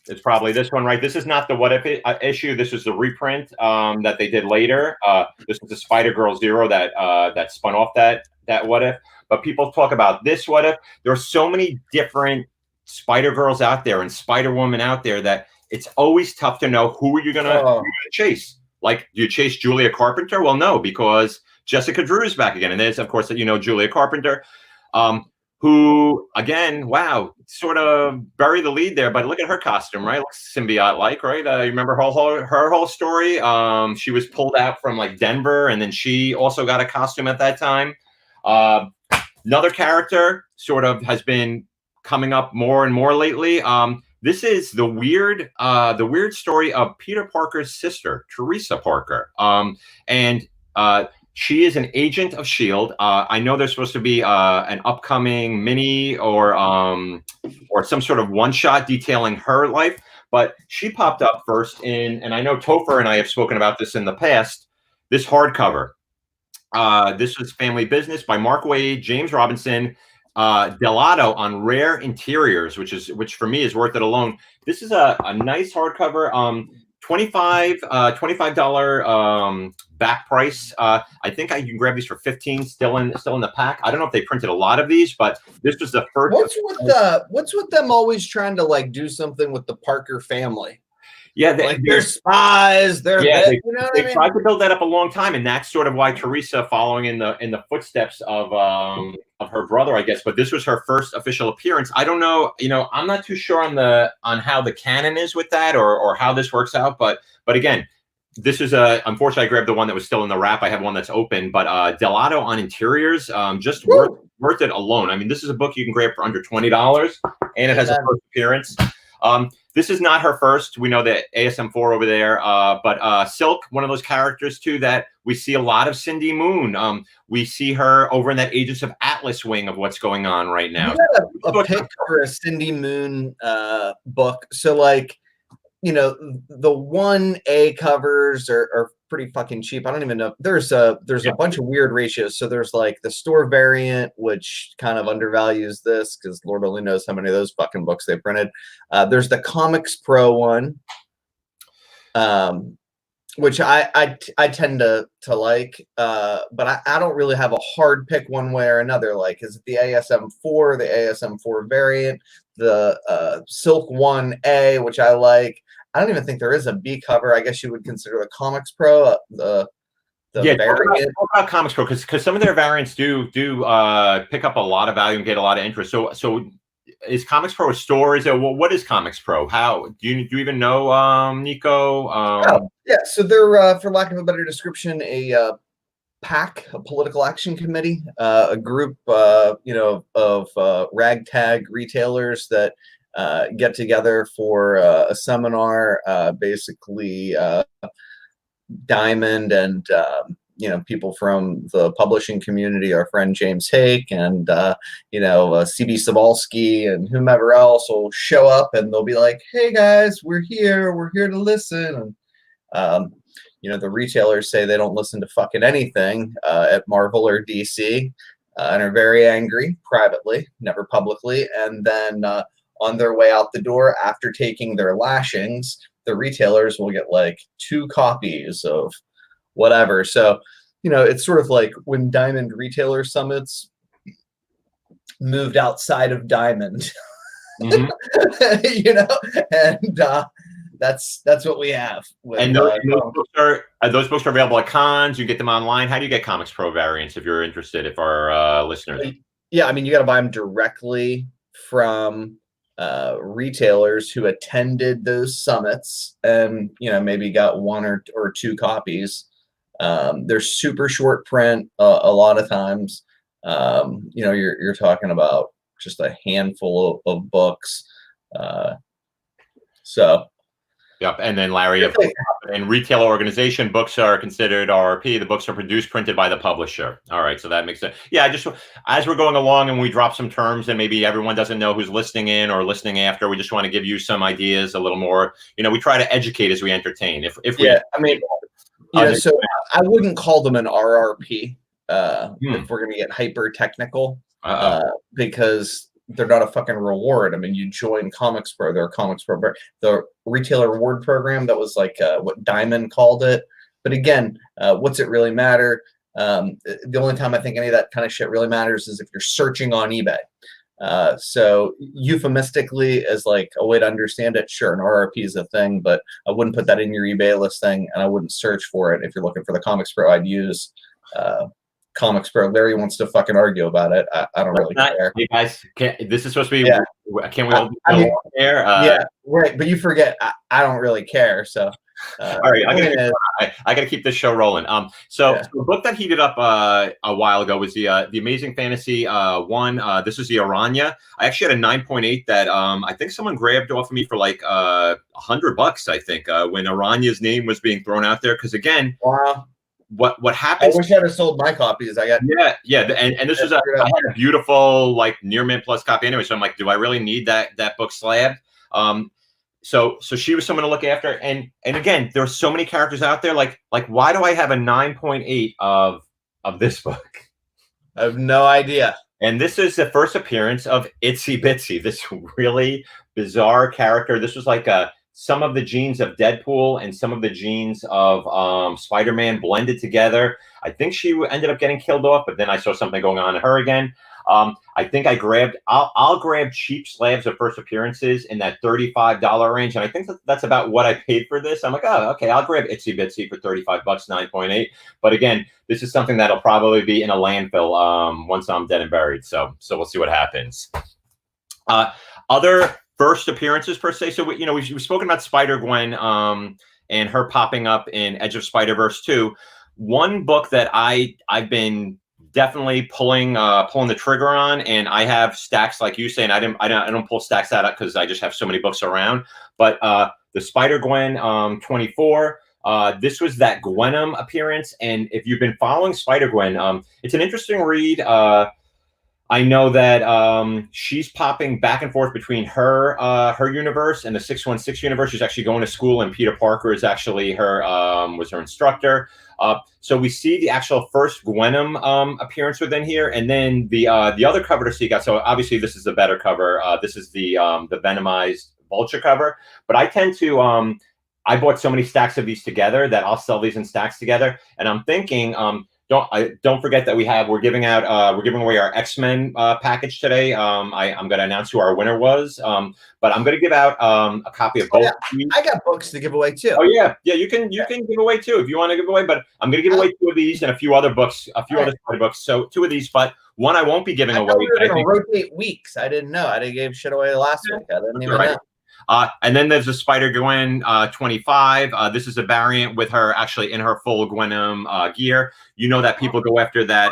Speaker 1: is probably this one, right? This is not the What If issue. This is the reprint that they did later. This was the Spider-Girl Zero that spun off that What If. But people talk about this What If. There are so many different Spider-Girls out there and Spider-Woman out there that it's always tough to know who are you gonna chase. Like, do you chase Julia Carpenter? Well, no, because Jessica Drew is back again, and there's of course Julia Carpenter. Who, again, wow, sort of bury the lead there, but look at her costume, right? Looks symbiote-like, right? You remember her whole story? She was pulled out from like Denver, and then she also got a costume at that time. Another character sort of has been coming up more and more lately. This is the weird story of Peter Parker's sister, Teresa Parker, and she is an agent of S.H.I.E.L.D. I know there's supposed to be an upcoming mini or some sort of one-shot detailing her life, but she popped up first and I know Topher and I have spoken about this in the past, this hardcover. This was Family Business by Mark Waid, James Robinson, Delato on Rare Interiors, which for me is worth it alone. This is a nice hardcover. $25 back price. I think you can grab these for 15 still in the pack. I don't know if they printed a lot of these, but this was the first.
Speaker 2: What's with them always trying to like do something with the Parker family?
Speaker 1: Yeah,
Speaker 2: they're spies. They
Speaker 1: tried to build that up a long time, and that's sort of why Teresa, following in the footsteps of her brother, I guess. But this was her first official appearance. I don't know, I'm not too sure on how the canon is with that or how this works out. But again, this is unfortunately I grabbed the one that was still in the wrap. I have one that's open, but Delato on interiors, just worth it alone. I mean, this is a book you can grab for under $20, and it has a first appearance. This is not her first. We know that ASM4 over there, but Silk, one of those characters too that we see a lot of. Cindy Moon. We see her over in that Agents of Atlas wing of what's going on right now.
Speaker 2: You got a pick for a Cindy Moon book. So like, the 1A covers are pretty fucking cheap. I don't even know. There's a bunch of weird ratios. So there's like the store variant, which kind of undervalues this because Lord only knows how many of those fucking books they printed. There's the Comics Pro one, which I tend to like, but I don't really have a hard pick one way or another. Like, is it the ASM4, the ASM4 variant, the Silk 1A, which I like. I don't even think there is a B cover. I guess you would consider the Comics Pro the variant.
Speaker 1: Talk about Comics Pro because some of their variants do pick up a lot of value and get a lot of interest. So is Comics Pro a store? What is Comics Pro? How do you even know, Nico?
Speaker 2: Yeah, so they're for lack of a better description, a PAC, a political action committee, a group of ragtag retailers that get together for a seminar. Basically, Diamond and people from the publishing community, our friend James Hake and CB Cebulski and whomever else will show up, and they'll be like, "Hey guys, we're here to listen." And the retailers say they don't listen to fucking anything at Marvel or DC, and are very angry privately, never publicly, and then on their way out the door after taking their lashings, the retailers will get like 2 copies of whatever. So, it's sort of like when Diamond Retailer Summits moved outside of Diamond,
Speaker 1: mm-hmm.
Speaker 2: And that's what we have.
Speaker 1: And those books are available at cons. You get them online. How do you get Comics Pro variants if you're interested? If our listeners,
Speaker 2: yeah, I mean, you got to buy them directly from retailers who attended those summits and maybe got 1 or 2 copies. They're super short print a lot of times. You're talking about just a handful of books.
Speaker 1: Yep, and then Larry, in retailer organization, books are considered RRP. The books are produced, printed by the publisher. All right, so that makes sense. Yeah, just as we're going along and we drop some terms and maybe everyone doesn't know who's listening in or listening after, we just want to give you some ideas a little more. We try to educate as we entertain.
Speaker 2: So I wouldn't call them an RRP if we're going to get hyper technical, because they're not a fucking reward. I mean, you join Comics Pro, they're a Comics Pro, the retailer reward program, that was like what Diamond called it. But again, what's it really matter? The only time I think any of that kind of shit really matters is if you're searching on eBay. So euphemistically, as like a way to understand it, sure, an RRP is a thing, but I wouldn't put that in your eBay listing, and I wouldn't search for it. If you're looking for the Comics Pro, I'd use Comics Pro. Larry wants to fucking argue about it. I don't really care.
Speaker 1: Hey guys, this is supposed to be. Yeah. Can we all care?
Speaker 2: Yeah, right. But you forget, I don't really care. So,
Speaker 1: all right, I got to keep this show rolling. So the book that heated up a while ago was the Amazing Fantasy one. This is the Aranya. I actually had a 9.8 that I think someone grabbed off of me for like $100. I think when Aranya's name was being thrown out there, because again.
Speaker 2: Wow.
Speaker 1: What happens?
Speaker 2: I wish I'd have sold my copies. I got
Speaker 1: and this was I had a beautiful like near mint plus copy anyway. So I'm like, do I really need that book slabbed? So she was someone to look after, and again, there's so many characters out there. Like why do I have a 9.8 of this book?
Speaker 2: I have no idea.
Speaker 1: And this is the first appearance of Itsy Bitsy, this really bizarre character. This was like some of the genes of Deadpool and some of the genes of Spider-Man blended together. I think she ended up getting killed off, but then I saw something going on to her again. I think I'll grab cheap slabs of first appearances in that $35 range. And I think that's about what I paid for this. I'm like, oh, okay, I'll grab Itsy Bitsy for $35, 9.8. But again, this is something that'll probably be in a landfill once I'm dead and buried. So we'll see what happens. Other first appearances per se. So we've spoken about Spider-Gwen and her popping up in Edge of Spider-Verse 2. One book that I've been definitely pulling the trigger on, and I have stacks like you say, and I don't pull stacks out because I just have so many books around. But the Spider-Gwen 24. This was that Gwenom appearance, and if you've been following Spider-Gwen, it's an interesting read. I know that she's popping back and forth between her universe and the 616 universe. She's actually going to school, and Peter Parker is actually was her instructor. So we see the actual first Gwenom appearance within here, and then the other cover to see got. So obviously this is the better cover. This is the Venomized Vulture cover. But I tend to I bought so many stacks of these together that I'll sell these in stacks together, and I'm thinking. Don't forget that we're giving away our X-Men package today. I'm going to announce who our winner was. But I'm going to give out a copy of both.
Speaker 2: Yeah. I got books to give away too.
Speaker 1: Oh yeah, you can give away too if you want to give away. But I'm going to give away 2 of these and a few other books, other books. So 2 of these, but one I won't be giving away.
Speaker 2: We were going to rotate weeks. I didn't know. I didn't give shit away last week. I didn't even know.
Speaker 1: And then there's a Spider-Gwen 25. This is a variant with her actually in her full Gwenom gear. You know that people go after that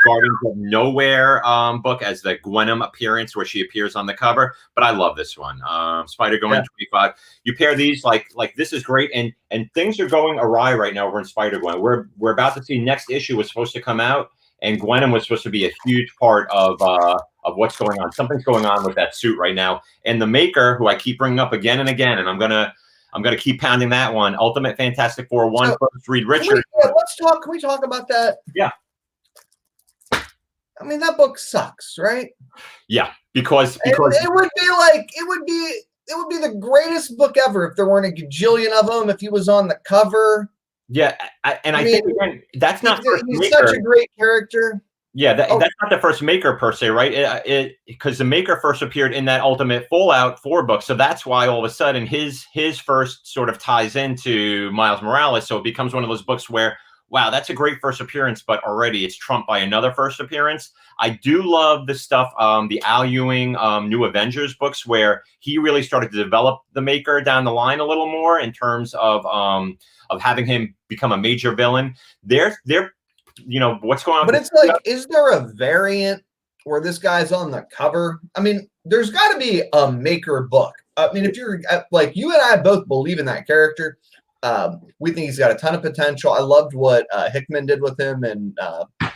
Speaker 1: Guardians of Nowhere book as the Gwenom appearance where she appears on the cover. But I love this one. Spider-Gwen 25. You pair these like this is great. And things are going awry right now over in Spider-Gwen. We're about to see next issue was supposed to come out. And Gwenom was supposed to be a huge part of what's going on. Something's going on with that suit right now. And the maker, who I keep bringing up again and again, and I'm gonna keep pounding that one. Ultimate Fantastic Four 1 first Reed Richards.
Speaker 2: Can we talk about that?
Speaker 1: Yeah.
Speaker 2: I mean, that book sucks, right?
Speaker 1: Yeah, because
Speaker 2: it would be the greatest book ever if there weren't a gajillion of them. If he was on the cover.
Speaker 1: Yeah, I think again, that's not
Speaker 2: he's maker. Such a great character.
Speaker 1: Yeah, that's not the first maker per se, right? Because the maker first appeared in that Ultimate Fallout 4 book, so that's why all of a sudden his first sort of ties into Miles Morales. So it becomes one of those books where, wow, that's a great first appearance, but already it's trumped by another first appearance. I do love the stuff, the Al Ewing New Avengers books, where he really started to develop the maker down the line a little more in terms of having him become a major villain. They're what's going on.
Speaker 2: But it's like, is there a variant where this guy's on the cover? I mean, there's got to be a maker book. I mean, if you're like you and I both believe in that character, we think he's got a ton of potential. I loved what Hickman did with him, and I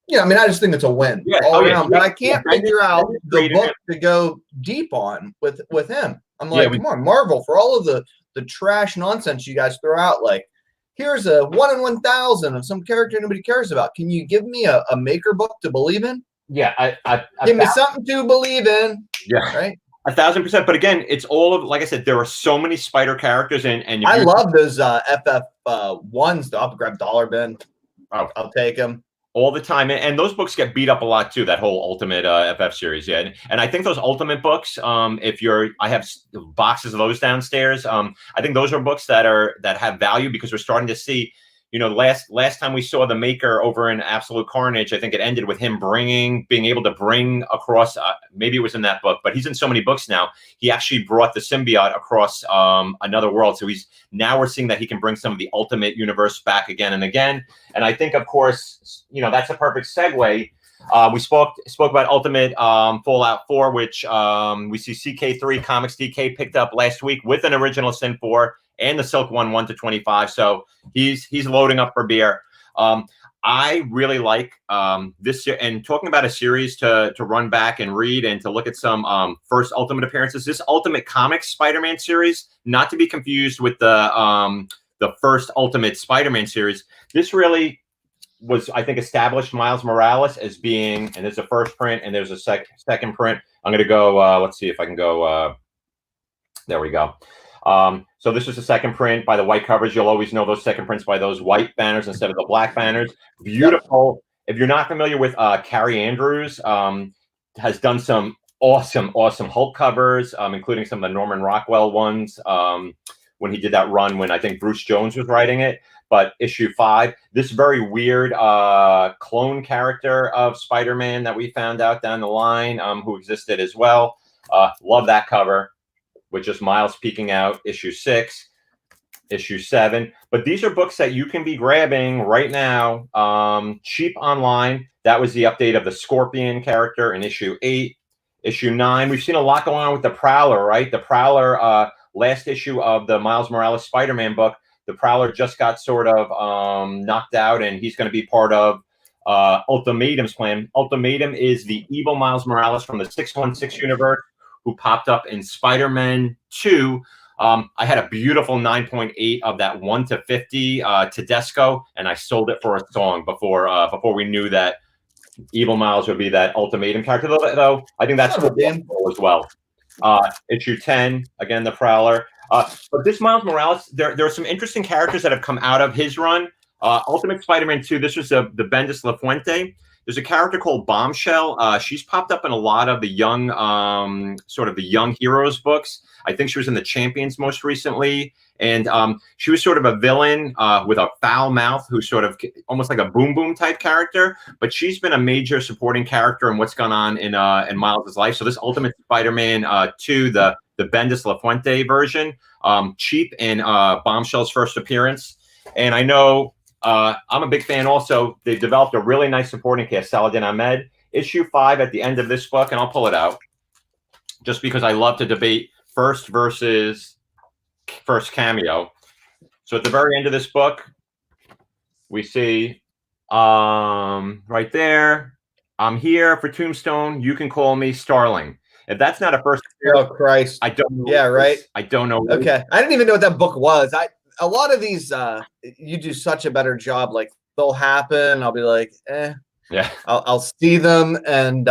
Speaker 2: mean, I just think it's a win all around. But I can't figure out the book to go deep on with him. I'm like, come on, Marvel, for all of the trash nonsense you guys throw out, like, here's a 1 in 1,000 of some character nobody cares about. Can you give me a maker book to believe in?
Speaker 1: Yeah,
Speaker 2: give me something to believe in.
Speaker 1: Yeah,
Speaker 2: right.
Speaker 1: 1,000%. But again, it's all of, like I said, there are so many Spider characters, and
Speaker 2: I love those FF ones. I'll grab Dollar Bin. I'll take them
Speaker 1: all the time, and those books get beat up a lot too. That whole Ultimate FF series, yeah. And I think those Ultimate books, I have boxes of those downstairs. I think those are books that have value because we're starting to see. Last time we saw the maker over in Absolute Carnage, I think it ended with him being able to bring across, maybe it was in that book, but he's in so many books now. He actually brought the symbiote across another world. So now we're seeing that he can bring some of the Ultimate universe back again and again. And I think, of course, that's a perfect segue. We spoke about Ultimate Fallout 4, which we see CK3 Comics DK picked up last week with an original Sin 4 and the Silk 1 to 25. So he's loading up for beer. I really like this, and talking about a series to run back and read and to look at some first Ultimate appearances. This Ultimate Comics Spider-Man series, not to be confused with the first Ultimate Spider-Man series. This really was, I think, established Miles Morales as being, and there's a first print and there's a second print. I'm going to go, let's see if I can go, there we go. So this is the second print by the white covers. You'll always know those second prints by those white banners instead of the black banners. Beautiful. Yep. If you're not familiar with Carrie Andrews, has done some awesome Hulk covers, including some of the Norman Rockwell ones when he did that run when I think Bruce Jones was writing it. But issue 5, this very weird clone character of Spider-Man that we found out down the line who existed as well. Love that cover with just Miles peeking out. Issue 6, issue 7. But these are books that you can be grabbing right now, cheap online. That was the update of the Scorpion character in issue 8. Issue 9, we've seen a lot going on with the Prowler, right? The Prowler, last issue of the Miles Morales Spider-Man book, the Prowler just got sort of knocked out, and he's going to be part of Ultimatum's plan. Ultimatum is the evil Miles Morales from the 616 universe who popped up in Spider-Man 2. I had a beautiful 9.8 of that 1 to 50 Tedesco, and I sold it for a song before we knew that Evil Miles would be that Ultimatum character. Though I think that's cool as well. Issue 10, again, the Prowler. But this Miles Morales, there are some interesting characters that have come out of his run. Ultimate Spider-Man 2, this was the Bendis LaFuente. There's a character called Bombshell. She's popped up in a lot of the young, sort of the young heroes books. I think she was in the Champions most recently. And she was sort of a villain with a foul mouth who's sort of almost like a Boom Boom type character. But she's been a major supporting character in what's gone on in Miles' life. So this Ultimate Spider-Man 2, the Bendis LaFuente version, cheap in Bombshell's first appearance. And I know I'm a big fan also. They've developed a really nice supporting cast. Saladin Ahmed, issue 5 at the end of this book, and I'll pull it out just because I love to debate first versus first cameo. So at the very end of this book, we see right there, I'm here for Tombstone. You can call me Starling. If that's not a first appearance,
Speaker 2: oh Christ,
Speaker 1: I don't know.
Speaker 2: Yeah, right.
Speaker 1: I don't know.
Speaker 2: Okay, I didn't even know what that book was. A lot of these, you do such a better job. Like they'll happen. I'll be like,
Speaker 1: yeah.
Speaker 2: I'll see them, and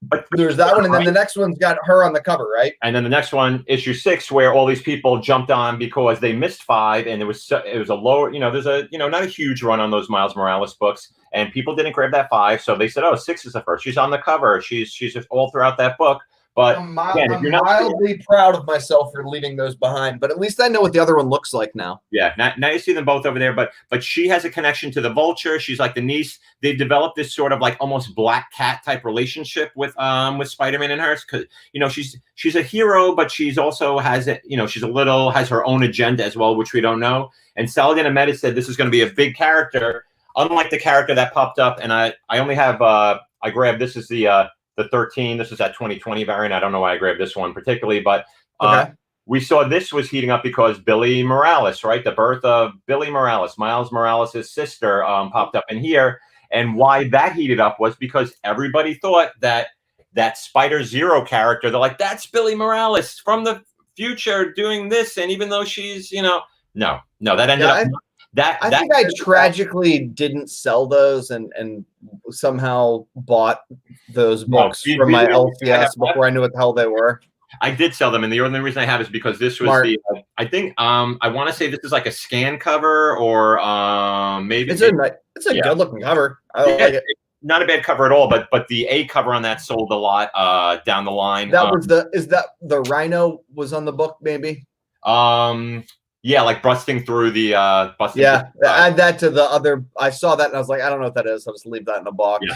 Speaker 2: but there's that one, and then the next one's got her on the cover, right?
Speaker 1: And then the next one, issue 6, where all these people jumped on because they missed 5, and it was a lower, there's a not a huge run on those Miles Morales books, and people didn't grab that 5, so they said, oh, 6 is the first. She's on the cover. She's just all throughout that book. But
Speaker 2: I'm mildly proud of myself for leaving those behind, but at least I know what the other one looks like now.
Speaker 1: Yeah, now you see them both over there, but she has a connection to the Vulture. She's like the niece. They've developed this sort of like almost Black Cat type relationship with Spider-Man and her, because she's a hero, but she's also has has her own agenda as well, which we don't know. And Saladin Ahmed said this is going to be a big character, unlike the character that popped up. And I only have I grabbed this is the 13. This is that 2020 variant. I don't know why I grabbed this one particularly, but we saw this was heating up because Billy Morales, right? The birth of Billy Morales, Miles Morales' sister, popped up in here. And why that heated up was because everybody thought that Spider-Zero character, they're like, that's Billy Morales from the future doing this. And even though she's, no, that ended up...
Speaker 2: I think I tragically didn't sell those and somehow bought those books from my LCS before I knew what the hell they were.
Speaker 1: I did sell them, and the only reason I have is because this was I think I want to say this is like a scan cover or maybe
Speaker 2: it's a good looking cover. I like it.
Speaker 1: Not a bad cover at all, but the A cover on that sold a lot down the line.
Speaker 2: That was the Rhino was on the book maybe?
Speaker 1: Yeah, like busting through the
Speaker 2: add that to the other. I saw that and I was like, I don't know what that is. I'll just leave that in a box.
Speaker 1: Yeah.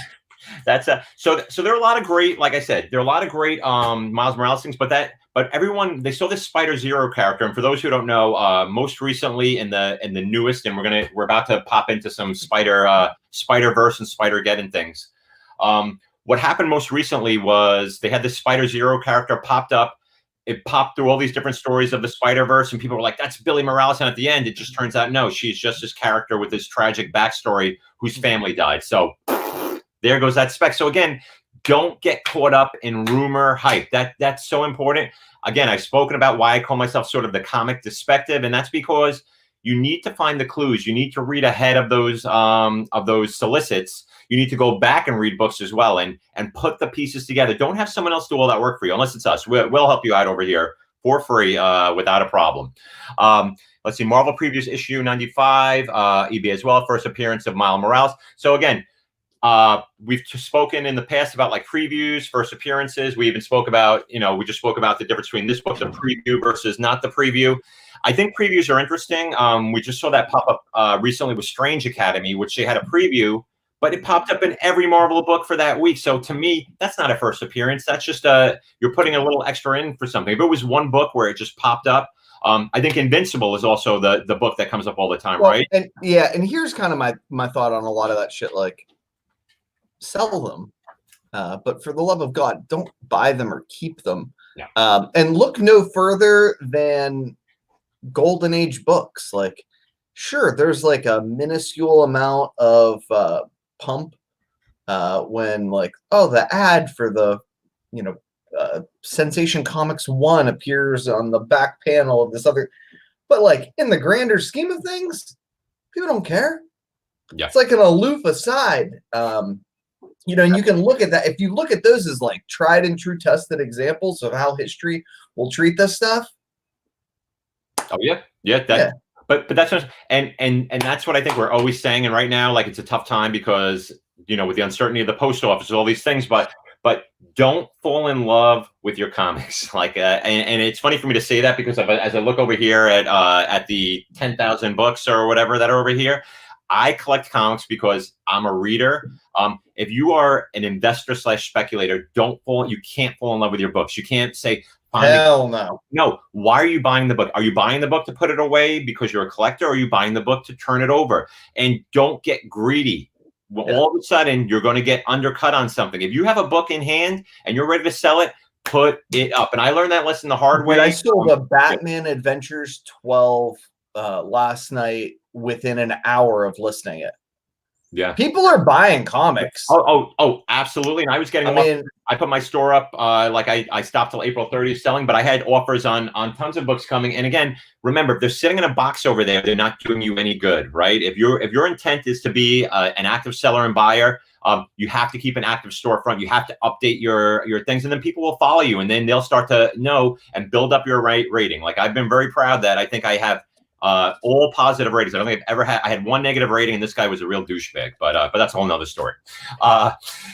Speaker 1: That's so there are a lot of great, like I said, there are a lot of great Miles Morales things, but everyone, they saw this Spider-Zero character, and for those who don't know, most recently in the newest, and we're about to pop into some Spider-Verse and Spider-Geddon things. What happened most recently was they had this Spider-Zero character popped up. It popped through all these different stories of the Spider-Verse, and people were like, that's Billy Morales. And at the end, it just turns out, no, she's just this character with this tragic backstory whose family died. So there goes that spec. So again, don't get caught up in rumor hype. That's so important. Again, I've spoken about why I call myself sort of the Comic DeSPECtive, and that's because you need to find the clues. You need to read ahead of those solicits. You need to go back and read books as well and put the pieces together. Don't have someone else do all that work for you, unless it's us. We'll help you out over here for free without a problem. Let's see, Marvel Previews issue 95, EB as well, first appearance of Miles Morales. So again, we've spoken in the past about like previews, first appearances. We even spoke about, we just spoke about the difference between this book, the preview versus not the preview. I think previews are interesting. We just saw that pop up recently with Strange Academy, which they had a preview, but it popped up in every Marvel book for that week. So to me, that's not a first appearance. That's just you're putting a little extra in for something. If it was one book where it just popped up, I think Invincible is also the book that comes up all the time, right?
Speaker 2: And here's kind of my thought on a lot of that shit. Like, sell them, but for the love of God, don't buy them or keep them.
Speaker 1: Yeah.
Speaker 2: And look no further than Golden Age books. Like, sure, there's like a minuscule amount of pump when like, oh, the ad for the Sensation Comics 1 appears on the back panel of this other, but like in the grander scheme of things, people don't care.
Speaker 1: Yeah.
Speaker 2: It's like an aloof aside. And you can look at that. If you look at those as like tried and true tested examples of how history will treat this stuff.
Speaker 1: Oh yeah. But that's just, and that's what I think we're always saying. And right now, like, it's a tough time because, with the uncertainty of the post office, all these things, but don't fall in love with your comics. Like, and it's funny for me to say that because as I look over here at the 10,000 books or whatever that are over here, I collect comics because I'm a reader. If you are an investor / speculator, you can't fall in love with your books. You can't say,
Speaker 2: hell no.
Speaker 1: No. Why are you buying the book? Are you buying the book to put it away because you're a collector, or are you buying the book to turn it over? And don't get greedy. Well, all of a sudden, you're going to get undercut on something. If you have a book in hand and you're ready to sell it, put it up. And I learned that lesson the hard way.
Speaker 2: I sold a Batman Adventures 12 last night within an hour of listing it.
Speaker 1: Yeah,
Speaker 2: people are buying comics.
Speaker 1: Oh, absolutely. And I was getting. I put my store up. I stopped till April 30th selling, but I had offers on tons of books coming. And again, remember, if they're sitting in a box over there, they're not doing you any good, right? If your intent is to be an active seller and buyer, you have to keep an active storefront. You have to update your things, and then people will follow you, and then they'll start to know and build up your rating. Like, I've been very proud that I think I have all positive ratings. I don't think I've ever had. I had one negative rating, and this guy was a real douchebag. But that's a whole nother story.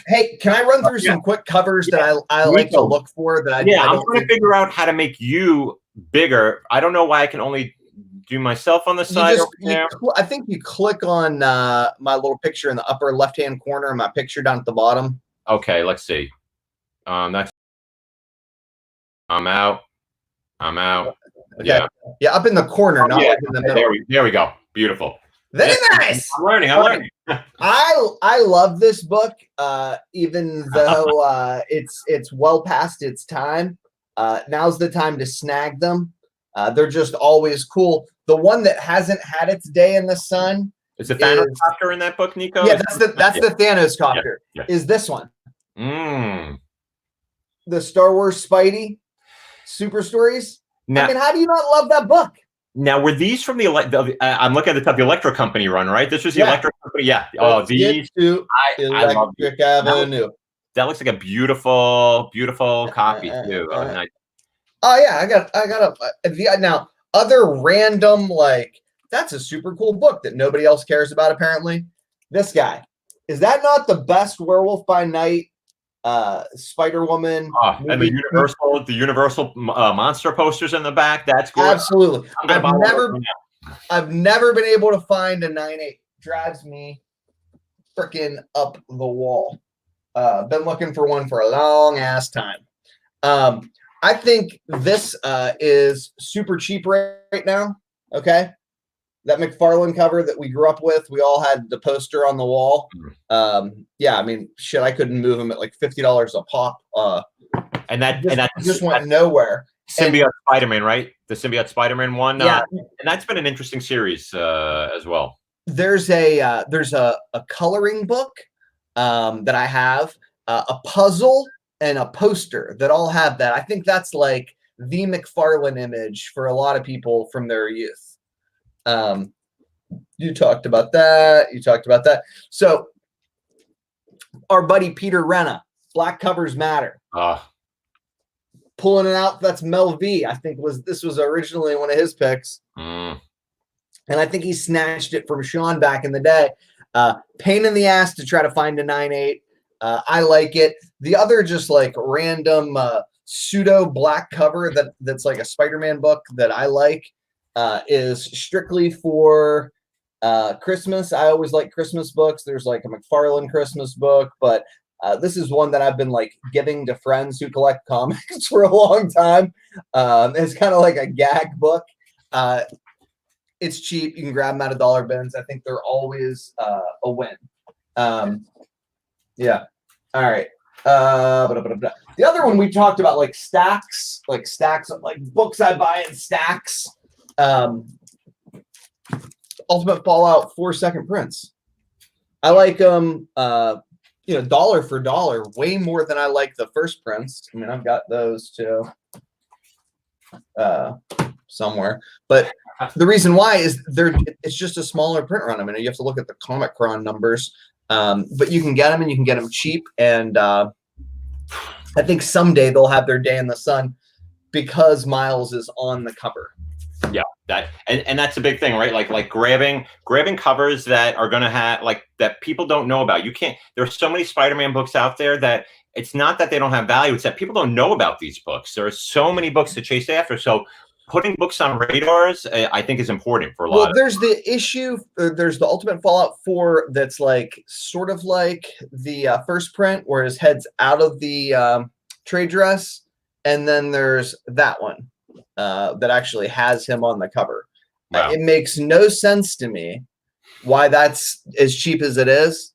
Speaker 2: Hey, can I run through some quick covers that I like to look for? I'm
Speaker 1: trying to figure out how to make you bigger. I don't know why I can only do myself on the side.
Speaker 2: I think you click on my little picture in the upper left-hand corner, and my picture down at the bottom.
Speaker 1: Okay, let's see. That's. I'm out.
Speaker 2: Okay. Yeah, up in the corner, not like in the middle.
Speaker 1: There we go. Beautiful.
Speaker 2: Very nice.
Speaker 1: I'm learning.
Speaker 2: I love this book, even though it's well past its time. Now's the time to snag them. They're just always cool. The one that hasn't had its day in the sun
Speaker 1: is the Thanos copter in that book, Nico?
Speaker 2: Yeah, that's the Thanos copter.
Speaker 1: Yeah.
Speaker 2: Is this one? The Star Wars Spidey Super Stories. Now, how do you not love that book?
Speaker 1: Now, were these from I'm looking at the top, the Electro Company run, right? This was the Electro Company, yeah. Oh, these I love these.
Speaker 2: Avenue.
Speaker 1: That looks like a beautiful copy too. Nice.
Speaker 2: Oh yeah, I got now other random, like, that's a super cool book that nobody else cares about apparently. This guy, is that not the best Werewolf by Night? Spider-Woman,
Speaker 1: and the Universal monster posters in the back. That's cool.
Speaker 2: Absolutely. I've never been able to find a 9/8. Drives me freaking up the wall. Been looking for one for a long ass time. I think this is super cheap right now. Okay. That McFarlane cover that we grew up with, we all had the poster on the wall. Yeah, I mean, shit, I couldn't move them at like $50 a pop.
Speaker 1: And that
Speaker 2: just went nowhere.
Speaker 1: Symbiote Spider-Man, right? The Symbiote Spider-Man one.
Speaker 2: Yeah,
Speaker 1: and that's been an interesting series as well.
Speaker 2: There's a coloring book that I have, a puzzle and a poster that all have that. I think that's like the McFarlane image for a lot of people from their youth. You talked about that. So our buddy Peter Renna, Black Covers Matter. pulling it out. That's Mel V. I think this was originally one of his picks.
Speaker 1: Mm.
Speaker 2: And I think he snatched it from Sean back in the day. Pain in the ass to try to find a 9.8. I like it. The other just like random pseudo black cover that's like a Spider-Man book that I like is strictly for Christmas. I always like Christmas books. There's like a McFarlane Christmas book, but this is one that I've been like giving to friends who collect comics for a long time. It's kind of like a gag book. It's cheap. You can grab them out of dollar bins. I think they're always a win. Yeah. All right. The other one we talked about, like stacks of like books I buy in stacks. Ultimate Fallout 4 second prints. I like them, dollar for dollar, way more than I like the first prints. I mean, I've got those too somewhere, but the reason why is it's just a smaller print run. I mean, you have to look at the Comic Cron numbers, but you can get them and you can get them cheap. And I think someday they'll have their day in the sun because Miles is on the cover.
Speaker 1: Yeah, and that's a big thing, right? Like grabbing covers that are gonna have like that people don't know about. You can't. There's so many Spider-Man books out there that it's not that they don't have value; it's that people don't know about these books. There are so many books to chase after. So putting books on radars, I think, is important for a lot.
Speaker 2: Well, there's the issue. There's the Ultimate Fallout 4 that's like sort of like the first print, where his head's out of the trade dress, and then there's that one. That actually has him on the cover. Wow. It makes no sense to me why that's as cheap as it is,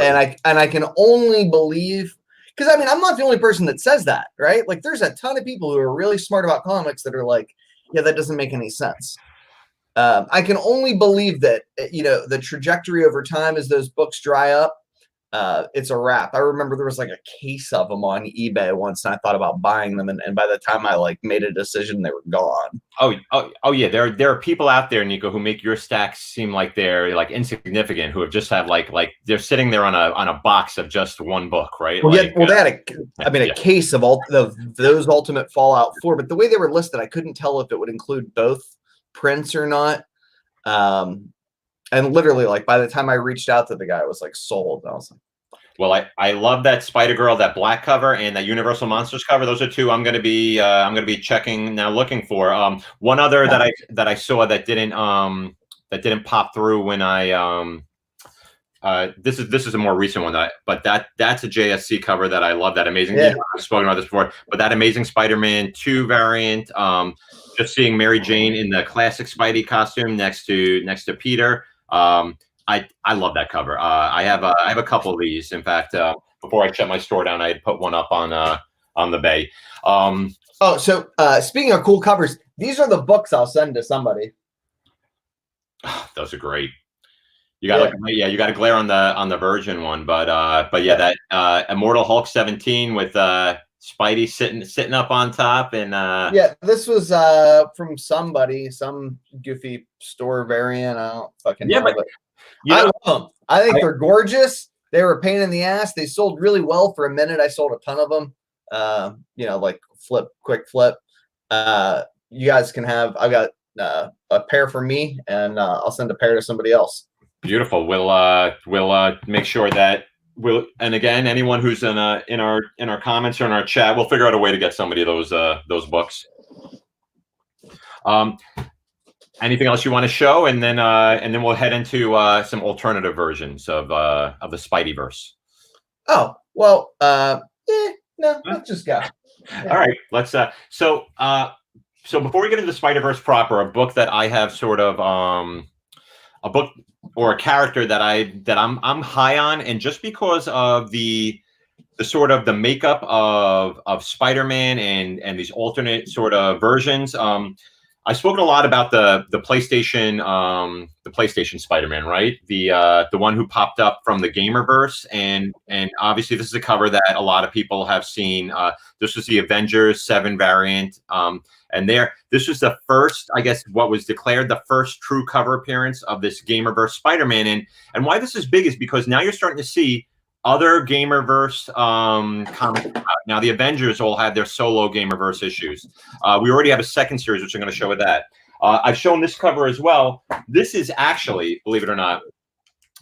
Speaker 2: and I can only believe because I mean I'm not the only person that says that, right? Like there's a ton of people who are really smart about comics that are like, yeah, that doesn't make any sense. I can only believe that the trajectory over time as those books dry up. It's a wrap. I remember there was like a case of them on eBay once, and I thought about buying them, and by the time I like made a decision, they were gone.
Speaker 1: Oh yeah. There are people out there, Nico, who make your stacks seem like they're like insignificant, who have just have like they're sitting there on a box of just one book, right?
Speaker 2: Well, they had a case of all of those Ultimate Fallout 4, but the way they were listed, I couldn't tell if it would include both prints or not. And literally, like by the time I reached out to the guy, it was like sold. I was like,
Speaker 1: well, I love that Spider-Girl, that black cover, and that Universal Monsters cover. Those are two I'm gonna be checking now, looking for. One other that I saw that didn't pop through when I this is a more recent one but that's a JSC cover that I love. That amazing.
Speaker 2: Yeah.
Speaker 1: I've spoken about this before, but that Amazing Spider-Man 2 variant. Just seeing Mary Jane in the classic Spidey costume next to Peter. I love that cover. I have a couple of these. In fact, before I shut my store down, I had put one up on the bay.
Speaker 2: So speaking of cool covers, these are the books I'll send to somebody.
Speaker 1: Those are great. You got you got to glare on the Virgin one, but yeah, that Immortal Hulk 17 with Spidey sitting up on top, and
Speaker 2: this was from somebody, some goofy store variant. I don't fucking know. But I love them. I think they're gorgeous. They were a pain in the ass. They sold really well for a minute. I sold a ton of them. Like quick flip. You guys can have. I've got a pair for me, and I'll send a pair to somebody else.
Speaker 1: Beautiful. We'll make sure that. And again, anyone who's in our comments or in our chat, we'll figure out a way to get somebody of those books. Anything else you want to show, and then we'll head into some alternative versions of the Spideyverse.
Speaker 2: Oh well, no, let's just go. Yeah.
Speaker 1: All right, let's. So before we get into the Spideyverse proper, a book that I have sort of a book or a character that I'm high on, and just because of the sort of the makeup of Spider-Man and these alternate sort of versions. I've spoken a lot about the PlayStation Spider-Man, right? The one who popped up from the Gamerverse, and obviously this is a cover that a lot of people have seen. This was the Avengers 7 variant, and this was the first, I guess, what was declared the first true cover appearance of this Gamerverse Spider-Man. And why this is big is because now you're starting to see other Gamerverse comics out. Now the Avengers all have their solo Gamerverse issues. We already have a second series, which I'm going to show with that. I've shown this cover as well. This is actually, believe it or not,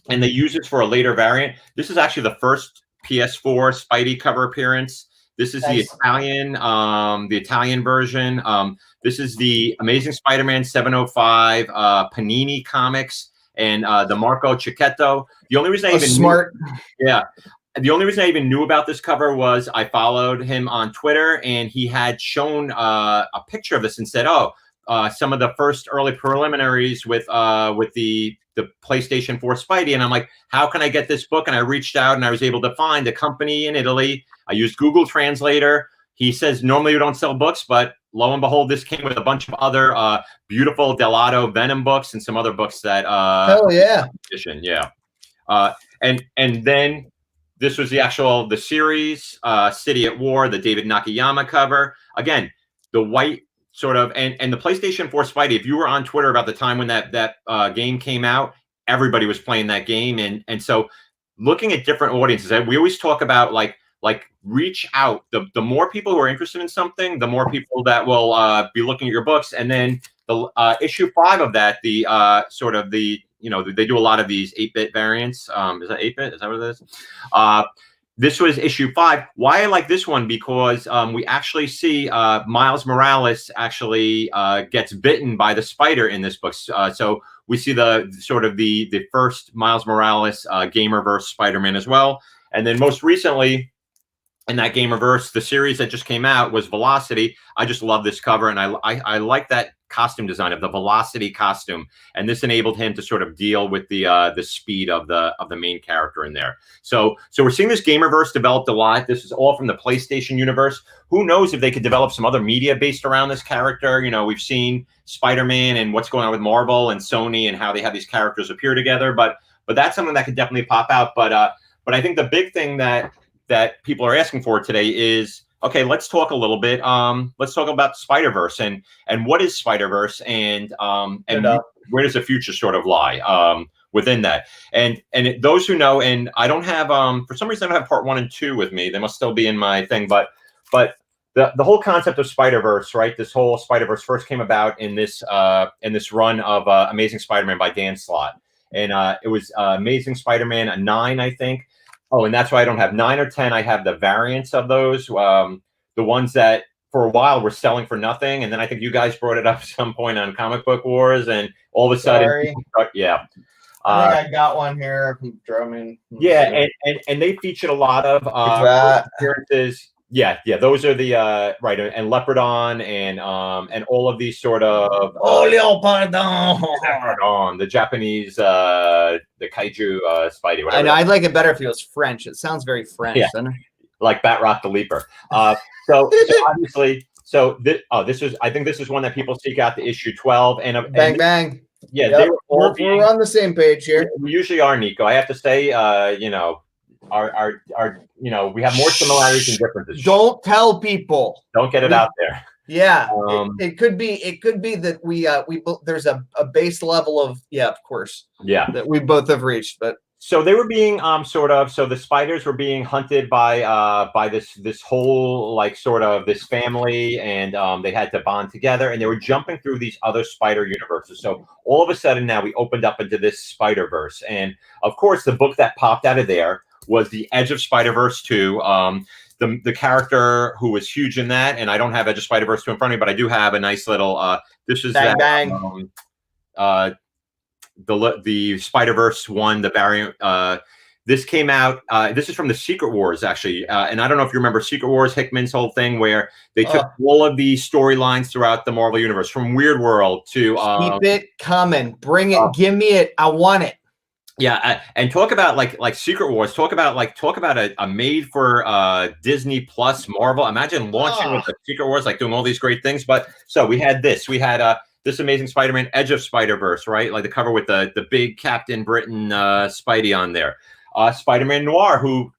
Speaker 1: and they use it for a later variant. This is actually the first PS4 Spidey cover appearance. This is the Italian version. This is the Amazing Spider-Man 705 Panini Comics and the Marco Cicchetto. The only reason I the only reason I even knew about this cover was I followed him on Twitter, and he had shown a picture of this and said, "Oh, some of the first early preliminaries with the PlayStation 4 Spidey." And I'm like, how can I get this book? And I reached out, and I was able to find a company in Italy. I used Google Translator. He says normally we don't sell books, but lo and behold, this came with a bunch of other beautiful Delato Venom books and some other books that
Speaker 2: hell yeah.
Speaker 1: Yeah. And then this was the series, City at War, the David Nakayama cover. Again, the white sort of, and the PlayStation 4 Spidey, if you were on Twitter about the time when that game came out, everybody was playing that game. And so looking at different audiences, we always talk about like reach out. The more people who are interested in something, the more people that will be looking at your books. And then the issue 5 of that, the sort of the, they do a lot of these 8-bit variants. Is that 8-bit? Is that what it is? This was issue 5. Why I like this one? Because we actually see Miles Morales actually gets bitten by the spider in this book. So we see the sort of the first Miles Morales Gamerverse Spider-Man as well. And then most recently in that Gamerverse, the series that just came out was Velocity. I just love this cover, and I like that costume design of the Velocity costume, and this enabled him to sort of deal with the speed of the main character in there. So we're seeing this Gamerverse developed a lot. This is all from the PlayStation universe. Who knows if they could develop some other media based around this character? We've seen Spider-Man and what's going on with Marvel and Sony and how they have these characters appear together, but that's something that could definitely pop out. But I think the big thing that people are asking for today is, okay, let's talk a little bit. Let's talk about Spider-Verse and what is Spider-Verse and where does the future sort of lie within that. And those who know, and I don't have for some reason I don't have part 1 and 2 with me. They must still be in my thing, but the whole concept of Spider-Verse, right? This whole Spider-Verse first came about in this run of Amazing Spider-Man by Dan Slott, and it was Amazing Spider-Man 9, I think. Oh, and that's why I don't have 9 or 10. I have the variants of those, the ones that for a while were selling for nothing. And then I think you guys brought it up at some point on Comic Book Wars, and all of a sudden, yeah.
Speaker 2: I think I got one here from Drummond.
Speaker 1: Yeah, and they featured a lot of appearances. Yeah, those are the right, and Leopardon and all of these sort of Leopardon, the Japanese the kaiju Spidey, whatever.
Speaker 2: I know, I'd like it better if it was French. It sounds very French, doesn't it?
Speaker 1: Like Batroc the Leaper. So obviously, I think this is one that people seek out, the issue 12 and
Speaker 2: bang.
Speaker 1: Yeah,
Speaker 2: yep. We're on the same page here.
Speaker 1: We usually are, Nico. I have to say, our we have more similarities than differences.
Speaker 2: Don't tell people.
Speaker 1: Don't get it out there.
Speaker 2: Yeah, it could be that we there's a base level of of course.
Speaker 1: Yeah,
Speaker 2: that we both have reached, but
Speaker 1: so they were being so the spiders were being hunted by this whole this family, and they had to bond together, and they were jumping through these other spider universes. So all of a sudden now we opened up into this Spider-Verse, and of course the book that popped out of there was the Edge of Spider-Verse 2. The character who was huge in that, and I don't have Edge of Spider-Verse 2 in front of me, but I do have a nice little this is
Speaker 2: bang.
Speaker 1: The Spider-Verse 1, the variant. This came out. This is from the Secret Wars, actually, and I don't know if you remember Secret Wars, Hickman's whole thing, where they took all of the storylines throughout the Marvel universe, from Weird World to
Speaker 2: keep it coming, bring it, give me it, I want it.
Speaker 1: Yeah, and talk about like Secret Wars. Talk about a made for Disney Plus Marvel. Imagine launching with the Secret Wars, doing all these great things. But so we had this. We had this Amazing Spider-Man Edge of Spider-Verse, right? Like the cover with the big Captain Britain Spidey on there. Spider-Man Noir, who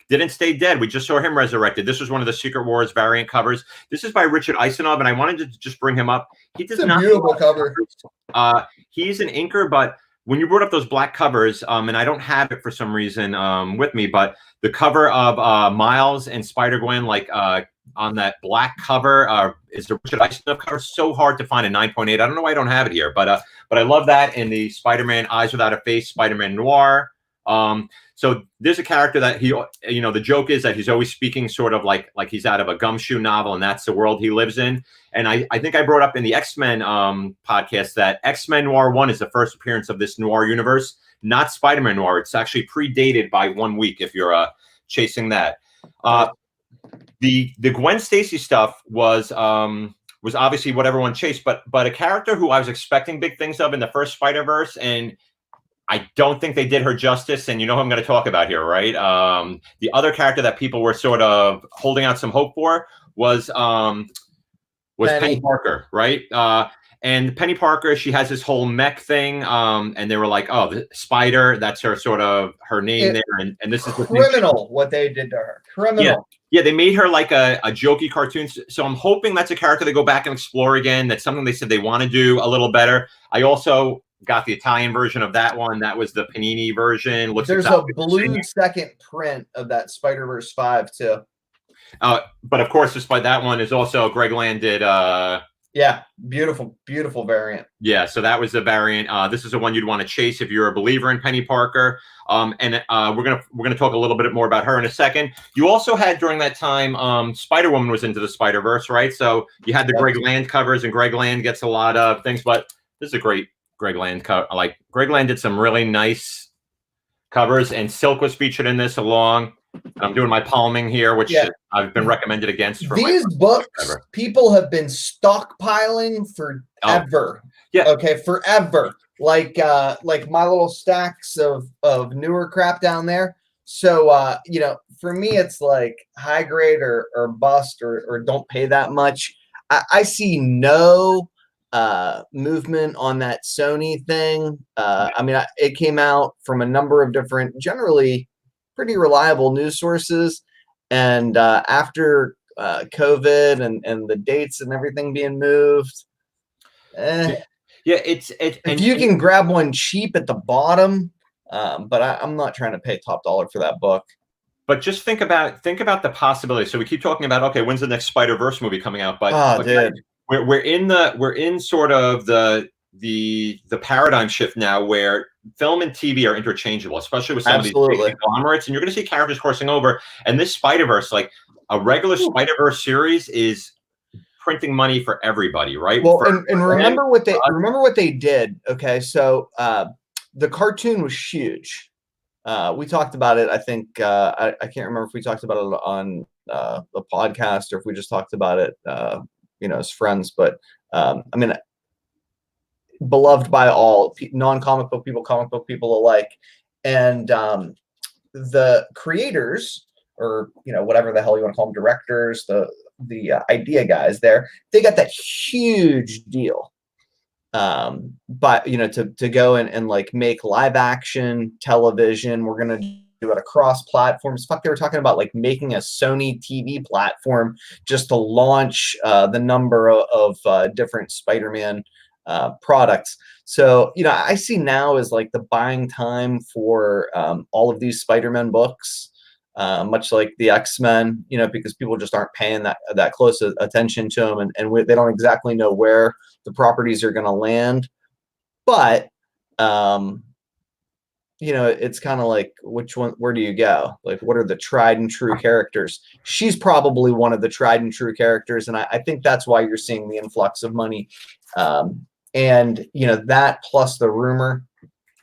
Speaker 1: didn't stay dead. We just saw him resurrected. This was one of the Secret Wars variant covers. This is by Richard Isanov, and I wanted to just bring him up. He does not.
Speaker 2: Beautiful cover.
Speaker 1: He's an inker, but when you brought up those black covers, and I don't have it for some reason with me, but the cover of Miles and Spider-Gwen, like on that black cover, is the Richard Iceland cover. So hard to find a 9.8. I don't know why I don't have it here, but I love that in the Spider-Man Eyes Without a Face, Spider-Man Noir. So there's a character that he, the joke is that he's always speaking sort of like he's out of a gumshoe novel, and that's the world he lives in. And I think I brought up in the X-Men podcast that X-Men Noir 1 is the first appearance of this noir universe, not Spider-Man Noir. It's actually predated by 1 week if you're chasing that. The Gwen Stacy stuff was obviously what everyone chased, but a character who I was expecting big things of in the first Spider-Verse, and I don't think they did her justice, and you know who I'm going to talk about here, right? The other character that people were sort of holding out some hope for was Penny Parker, right? And Penny Parker, she has this whole mech thing, and they were like, "Oh, the Spider, that's her sort of her name there," and this is
Speaker 2: criminal what they did to her. Criminal.
Speaker 1: Yeah, they made her like a jokey cartoon. So I'm hoping that's a character they go back and explore again. That's something they said they want to do a little better. I also got the Italian version of that one. That was the Panini version.
Speaker 2: There's a blue second print of that Spider-Verse 5 too.
Speaker 1: But of course, despite that one, is also Greg Land did.
Speaker 2: Yeah, beautiful variant.
Speaker 1: Yeah, so that was the variant. This is the one you'd want to chase if you're a believer in Penny Parker. And we're gonna talk a little bit more about her in a second. You also had during that time, Spider-Woman was into the Spider-Verse, right? So you had the Greg Land covers, and Greg Land gets a lot of things. But this is a great Greg Land cover. Like Greg Land did some really nice covers, and Silk was featured in this along. I'm doing my palming here, which I've been recommended against. For
Speaker 2: these books, people have been stockpiling forever. Okay, forever. Like my little stacks of newer crap down there. So for me, it's like high grade or bust or don't pay that much. I see no movement on that Sony thing. I mean, it came out from a number of different, generally pretty reliable news sources, and after COVID and the dates and everything being moved,
Speaker 1: it's
Speaker 2: if you can grab one cheap at the bottom, but I'm not trying to pay top dollar for that book.
Speaker 1: But just think about the possibility. So we keep talking about, okay, when's the next Spider-Verse movie coming out? But
Speaker 2: dude,
Speaker 1: we're in sort of the paradigm shift now where film and TV are interchangeable, especially with some of these big conglomerates, and you're going to see characters crossing over. And this Spider-Verse, like a regular Spider-Verse series, is printing money for everybody, right?
Speaker 2: Well, and remember what they did. Okay, so the cartoon was huge. We talked about it. I think I can't remember if we talked about it on the podcast or if we just talked about it, as friends. But I mean, beloved by all, non-comic book people, comic book people alike, and the creators, or whatever the hell you want to call them, directors, the idea guys there, they got that huge deal, but to go and like make live action television. We're gonna do it across platforms. Fuck, they were talking about like making a Sony TV platform just to launch the number of different Spider-Man products. So I see now is like the buying time for all of these Spider-Man books, much like the X-Men, because people just aren't paying that close attention to them, and they don't exactly know where the properties are going to land. But it's kind of like, where do you go? Like, what are the tried and true characters? She's probably one of the tried and true characters, and I think that's why you're seeing the influx of money. And that plus the rumor.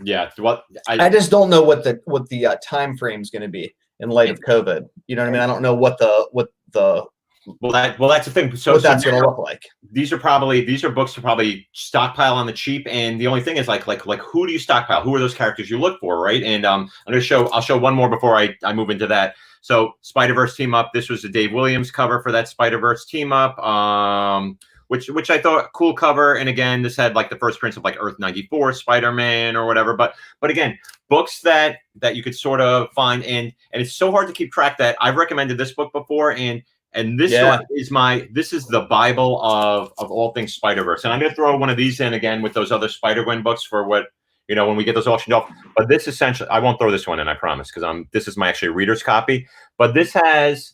Speaker 1: Yeah, what
Speaker 2: I just don't know what the time frame is going to be in light of COVID. You know what I mean? I don't know what the
Speaker 1: that's the thing. So
Speaker 2: that's going to look like.
Speaker 1: These are books to probably stockpile on the cheap, and the only thing is like who do you stockpile? Who are those characters you look for, right? And I'll show one more before I move into that. So Spider-Verse team up. This was the Dave Williams cover for that Spider-Verse team up. Which I thought cool cover, and again, this had like the first prints of like Earth 94, Spider-Man or whatever. But again, books that you could sort of find, and it's so hard to keep track that I've recommended this book before, and this is the Bible of all things Spider-Verse. And I'm going to throw one of these in again with those other Spider-Gwen books for what when we get those auctioned off. But this essentially, I won't throw this one in, I promise, because this is my actually reader's copy. But this has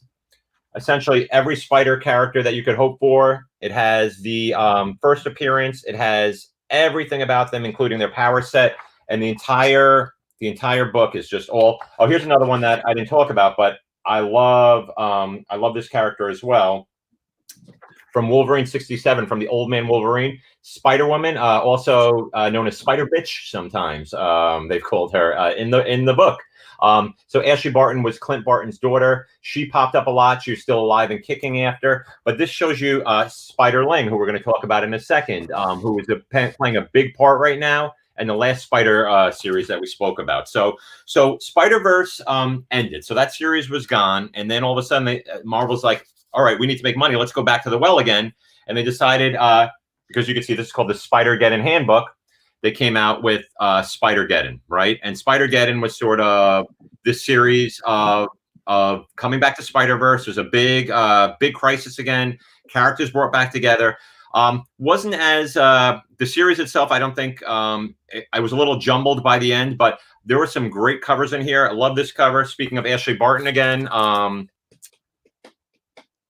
Speaker 1: essentially every Spider character that you could hope for. It has the first appearance. It has everything about them, including their power set, and the entire book is just all. Oh, here's another one that I didn't talk about, but I love this character as well. From Wolverine 67, from the Old Man Wolverine, Spider-Woman, also known as Spider Bitch. Sometimes they've called her in the book. So Ashley Barton was Clint Barton's daughter. She popped up a lot. She was still alive and kicking after. But this shows you Spider Ling, who we're going to talk about in a second, who is playing a big part right now. And the last Spider series that we spoke about. So Spider-Verse ended. So that series was gone. And then all of a sudden, Marvel's like, all right, we need to make money. Let's go back to the well again. And they decided, because you can see this is called the Spider-Geddon Handbook. They came out with Spider-Geddon, right? And Spider-Geddon was sort of this series of coming back to Spider-Verse. There's a big crisis again. Characters brought back together. Wasn't as the series itself, I don't think I was a little jumbled by the end, but there were some great covers in here. I love this cover. Speaking of Ashley Barton again,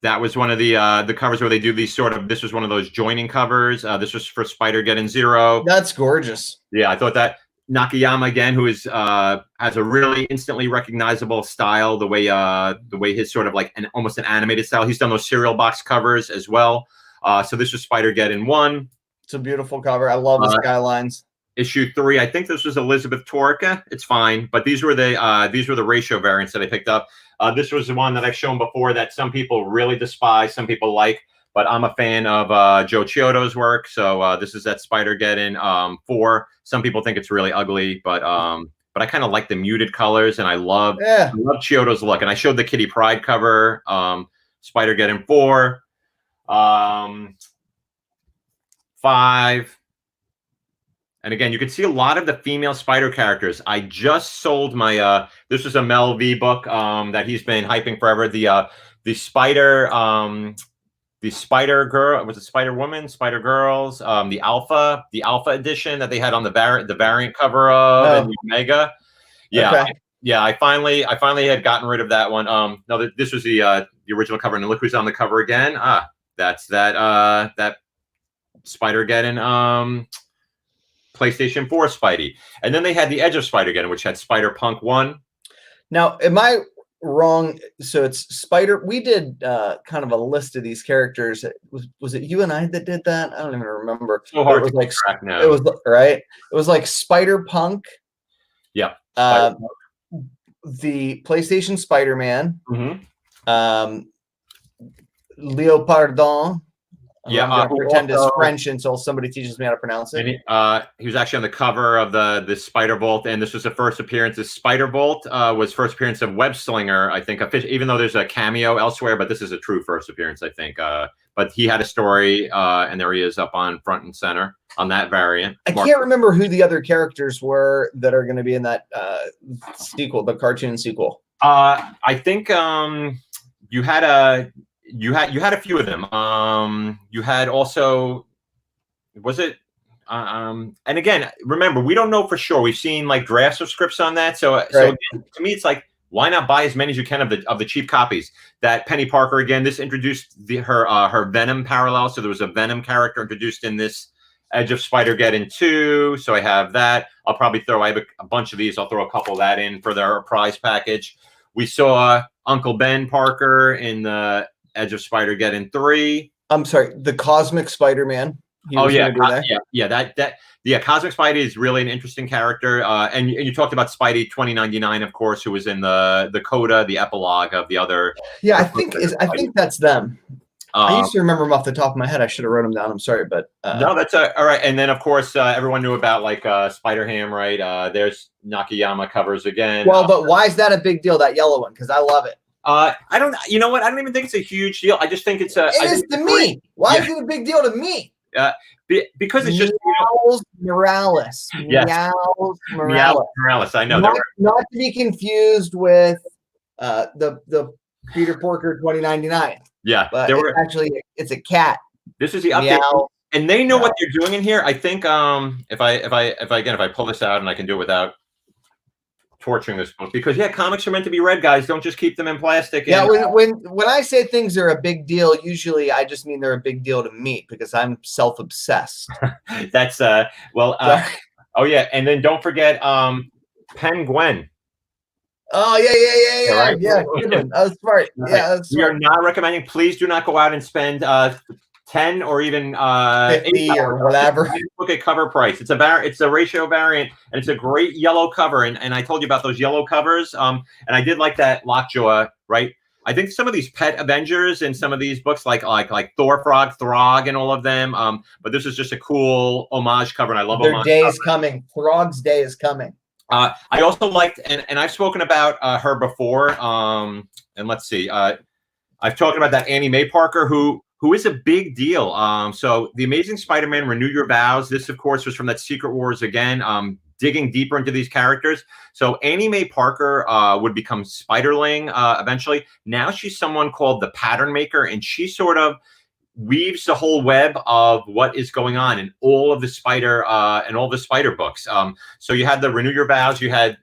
Speaker 1: that was one of the covers where they do these this was one of those joining covers. This was for Spider-Geddon Zero.
Speaker 2: That's gorgeous.
Speaker 1: Yeah, I thought that. Nakayama again, who is has a really instantly recognizable style, the way his sort of like almost an animated style. He's done those cereal box covers as well. So this was Spider-Geddon 1.
Speaker 2: It's a beautiful cover. I love the skylines.
Speaker 1: Issue 3. I think this was Elizabeth Torica. It's fine, but these were the ratio variants that I picked up. This was the one that I've shown before that some people really despise, some people like, but I'm a fan of Joe Chiodo's work. So this is that Spider-Geddon 4. Some people think it's really ugly, but I kind of like the muted colors, and I love Chiodo's look. And I showed the Kitty Pryde cover, Spider-Geddon 4. 5. And again, you can see a lot of the female Spider characters. I just sold my this was a Mel V book that he's been hyping forever. The Spider Girl, was it Spider Woman, Spider Girls, the Alpha edition that they had on the variant cover of and Omega. Yeah. Okay. I finally had gotten rid of that one. No, this was the original cover, and look who's on the cover again. That's that Spider-Geddon PlayStation 4 Spidey. And then they had the Edge of Spider-Geddon, which had Spider-Punk 1.
Speaker 2: Now, am I wrong? So it's Spider. We did kind of a list of these characters. Was it you and I that did that? I don't even remember.
Speaker 1: So hard
Speaker 2: to
Speaker 1: like track now.
Speaker 2: It was right. It was like Spider-Punk.
Speaker 1: Yeah.
Speaker 2: The PlayStation Spider-Man.
Speaker 1: Mm-hmm.
Speaker 2: Leopardon.
Speaker 1: Yeah,
Speaker 2: I'm gonna pretend it's French until somebody teaches me how to pronounce it.
Speaker 1: And he was actually on the cover of the Spider-Volt, and this was the first appearance. The Spider-Volt was first appearance of Web Slinger, I think. Even though there's a cameo elsewhere, but this is a true first appearance, I think. But he had a story, and there he is up on front and center on that variant.
Speaker 2: I can't remember who the other characters were that are going to be in that sequel, the cartoon sequel.
Speaker 1: I think you had a few of them. You had also, was it? And again, remember, we don't know for sure. We've seen like drafts of scripts on that. So again, to me, it's like, why not buy as many as you can of the cheap copies? That Penny Parker again. This introduced her Venom parallel. So there was a Venom character introduced in this Edge of Spider-Geddon 2. So I have that. I'll probably I have a bunch of these. I'll throw a couple of that in for their prize package. We saw Uncle Ben Parker in the Edge of Spider-Geddon 3.
Speaker 2: I'm sorry, the Cosmic Spider-Man.
Speaker 1: Cosmic Spidey is really an interesting character. And you talked about Spidey 2099, of course, who was in the coda, the epilogue of the other.
Speaker 2: Yeah, I think that's them. I used to remember them off the top of my head. I should have wrote them down. I'm sorry, but
Speaker 1: no, that's all right. And then, of course, everyone knew about like Spider-Ham, right? There's Nakayama covers again.
Speaker 2: Well, but why is that a big deal? That yellow one, because I love it.
Speaker 1: I don't. You know what? I don't even think it's a huge deal. I just think it's a.
Speaker 2: It is to me. Why is it a big deal to me?
Speaker 1: Because it's just
Speaker 2: Morales.
Speaker 1: Yes.
Speaker 2: Morales.
Speaker 1: I know.
Speaker 2: Not to be confused with the Peter Porker 2099.
Speaker 1: Yeah,
Speaker 2: but it's a cat.
Speaker 1: This is the update. and they know what they're doing in here. I think if I pull this out and I can do it without torturing this book, because comics are meant to be read, guys. Don't just keep them in plastic.
Speaker 2: Yeah, when I say things are a big deal, usually I just mean they're a big deal to me because I'm self-obsessed.
Speaker 1: That's oh yeah, and then don't forget Penguin.
Speaker 2: Oh yeah.
Speaker 1: Right?
Speaker 2: Yeah, good one. That was smart. Yeah, that's smart.
Speaker 1: We are not recommending. Please do not go out and spend 10 or even
Speaker 2: 50 or whatever.
Speaker 1: Look at cover price. It's a ratio variant, and it's a great yellow cover. And I told you about those yellow covers. And I did like that Lockjaw, right? I think some of these Pet Avengers and some of these books, like Thor Frog, Throg, and all of them. But this is just a cool homage cover, and I love
Speaker 2: their day is coming. Throg's day is coming.
Speaker 1: I also liked, and I've spoken about her before. And let's see, I've talked about that Annie Mae Parker, who is a big deal. So The Amazing Spider-Man, Renew Your Vows. This, of course, was from that Secret Wars again, digging deeper into these characters. So Annie Mae Parker would become Spiderling eventually. Now she's someone called the Pattern Maker, and she sort of weaves the whole web of what is going on in all of the spider books. So you had the Renew Your Vows. You had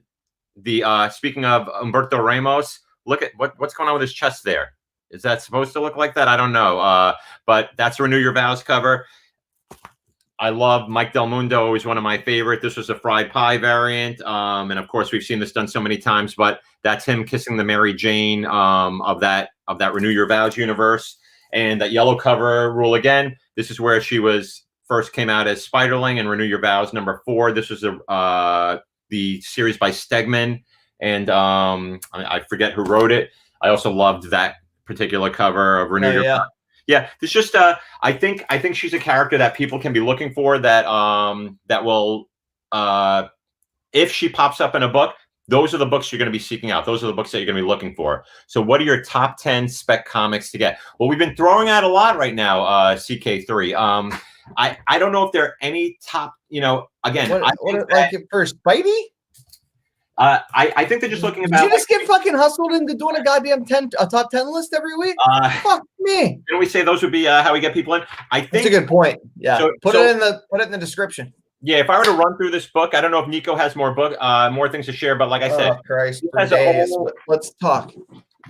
Speaker 1: the speaking of Humberto Ramos. Look at what's going on with his chest there. Is that supposed to look like that? I don't know. But that's Renew Your Vows cover. I love Mike Del Mundo, always one of my favorite. This was a fried pie variant. And of course, we've seen this done so many times, but that's him kissing the Mary Jane of that Renew Your Vows universe. And that yellow cover rule again. This is where she first came out as Spiderling and Renew Your Vows #4. This was the series by Stegman, and I forget who wrote it. I also loved that particular cover of Renew Your Vows. Yeah, it's just I think she's a character that people can be looking for, that will if she pops up in a book, those are the books you're going to be seeking out. Those are the books that you're going to be looking for. So what are your top 10 spec comics to get? Well, we've been throwing out a lot right now, CK3. I don't know if there are any top, again.
Speaker 2: Like for Spidey?
Speaker 1: I think they're just looking about.
Speaker 2: Did you just get fucking hustled into doing a goddamn top 10 list every week? Fuck me.
Speaker 1: Didn't we say those would be how we get people in? I think
Speaker 2: that's a good point. Yeah. So, put it in the description.
Speaker 1: Yeah, if I were to run through this book, I don't know if Nico has more things to share, but like I said,
Speaker 2: Christ, let's talk.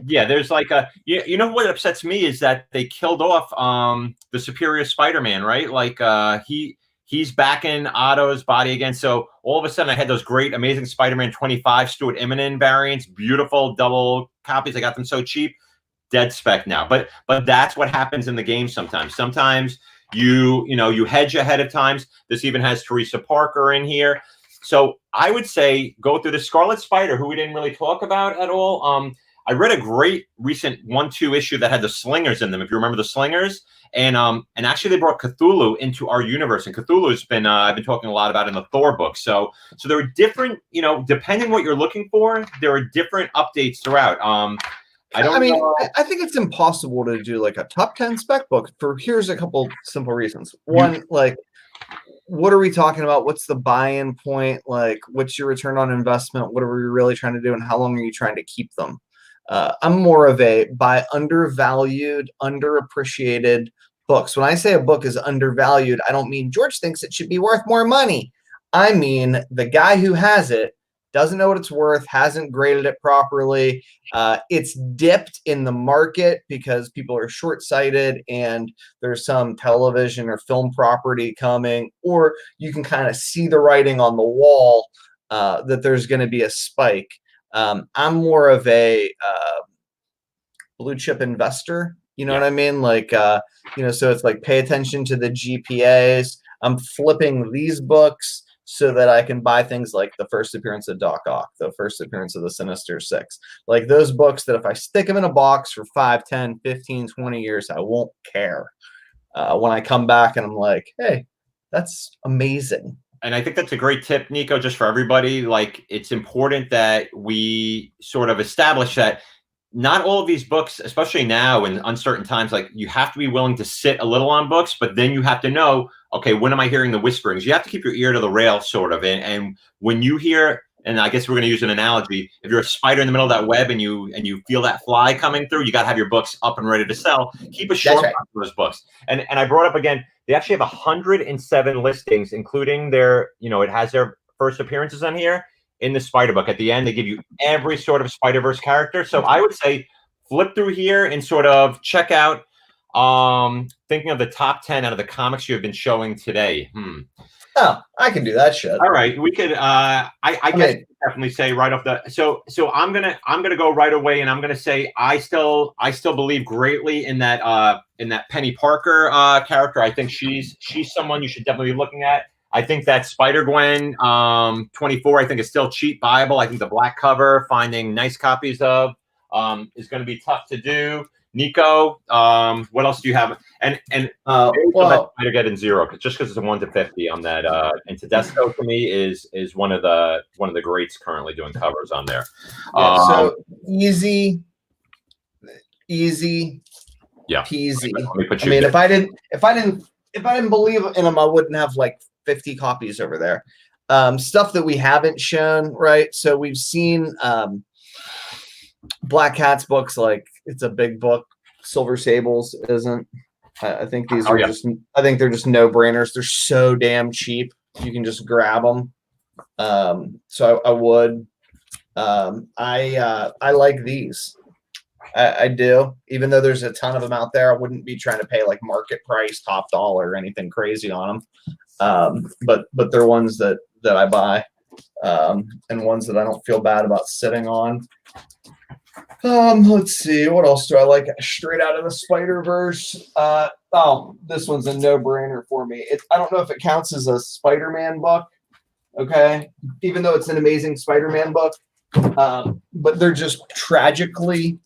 Speaker 1: Yeah, there's like you know what upsets me is that they killed off the Superior Spider-Man, right? Like he's back in Otto's body again. So all of a sudden I had those great Amazing Spider-Man 25 Stuart Immonen variants, beautiful double copies. I got them so cheap. Dead spec now. But that's what happens in the game sometimes. Sometimes you hedge ahead of times. This even has Teresa Parker in here. So I would say go through the Scarlet Spider, who we didn't really talk about at all. I read a great recent 1-2 issue that had the Slingers in them, if you remember the Slingers. And actually they brought Cthulhu into our universe. And Cthulhu has been I've been talking a lot about in the Thor book. So there are different, depending what you're looking for, there are different updates throughout. I
Speaker 2: think it's impossible to do like a top 10 spec book here's a couple simple reasons. One, like, what are we talking about? What's the buy-in point? Like, what's your return on investment? What are we really trying to do? And how long are you trying to keep them? I'm more of a buy undervalued, underappreciated books. When I say a book is undervalued, I don't mean George thinks it should be worth more money. I mean, the guy who has it doesn't know what it's worth, hasn't graded it properly. It's dipped in the market because people are short-sighted and there's some television or film property coming, or you can kind of see the writing on the wall that there's going to be a spike. I'm more of a blue chip investor. You know what I mean? Like, so it's like pay attention to the GPAs. I'm flipping these books so that I can buy things like the first appearance of Doc Ock, the first appearance of the Sinister Six, like those books that if I stick them in a box for 5, 10, 15, 20 years, I won't care. When I come back and I'm like, hey, that's amazing.
Speaker 1: And I think that's a great tip, Nico, just for everybody. Like, it's important that we sort of establish that not all of these books, especially now in uncertain times, like you have to be willing to sit a little on books, but then you have to know, okay, when am I hearing the whisperings? You have to keep your ear to the rail, sort of. And when you hear and I guess we're going to use an analogy. If you're a spider in the middle of that web and you feel that fly coming through, you got to have your books up and ready to sell. Keep a short run for those books. And I brought up again, they actually have 107 listings, including their, it has their first appearances on here in the Spider book. At the end, they give you every sort of Spider-Verse character. So I would say flip through here and sort of check out, thinking of the top 10 out of the comics you have been showing today.
Speaker 2: Oh, I can do that shit.
Speaker 1: All right, we could. I guess definitely say right off the. So I'm gonna go right away, and I'm gonna say I still believe greatly in that Penny Parker character. I think she's someone you should definitely be looking at. I think that Spider-Gwen 24, I think, is still cheap buyable. I think the black cover, finding nice copies of, is going to be tough to do. Nico, what else do you have? And well, I get in zero just because it's a 1 to 50 on that. And Tedesco to me is one of the greats currently doing covers on there.
Speaker 2: So easy,
Speaker 1: yeah,
Speaker 2: peasy.
Speaker 1: I mean,
Speaker 2: if I didn't believe in them, I wouldn't have like 50 copies over there. Stuff that we haven't shown, right? So we've seen Black Cat's books, like it's a big book. Silver Sables isn't. I think these are just. I think they're just no-brainers. They're so damn cheap. You can just grab them. So I would. I like these. I do. Even though there's a ton of them out there, I wouldn't be trying to pay like market price, top dollar, or anything crazy on them. But they're ones that I buy, and ones that I don't feel bad about sitting on. Let's see, what else do I like straight out of the Spider-Verse? This one's a no-brainer for me. I don't know if it counts as a Spider-Man book, okay? Even though it's an amazing Spider-Man book, but they're just tragically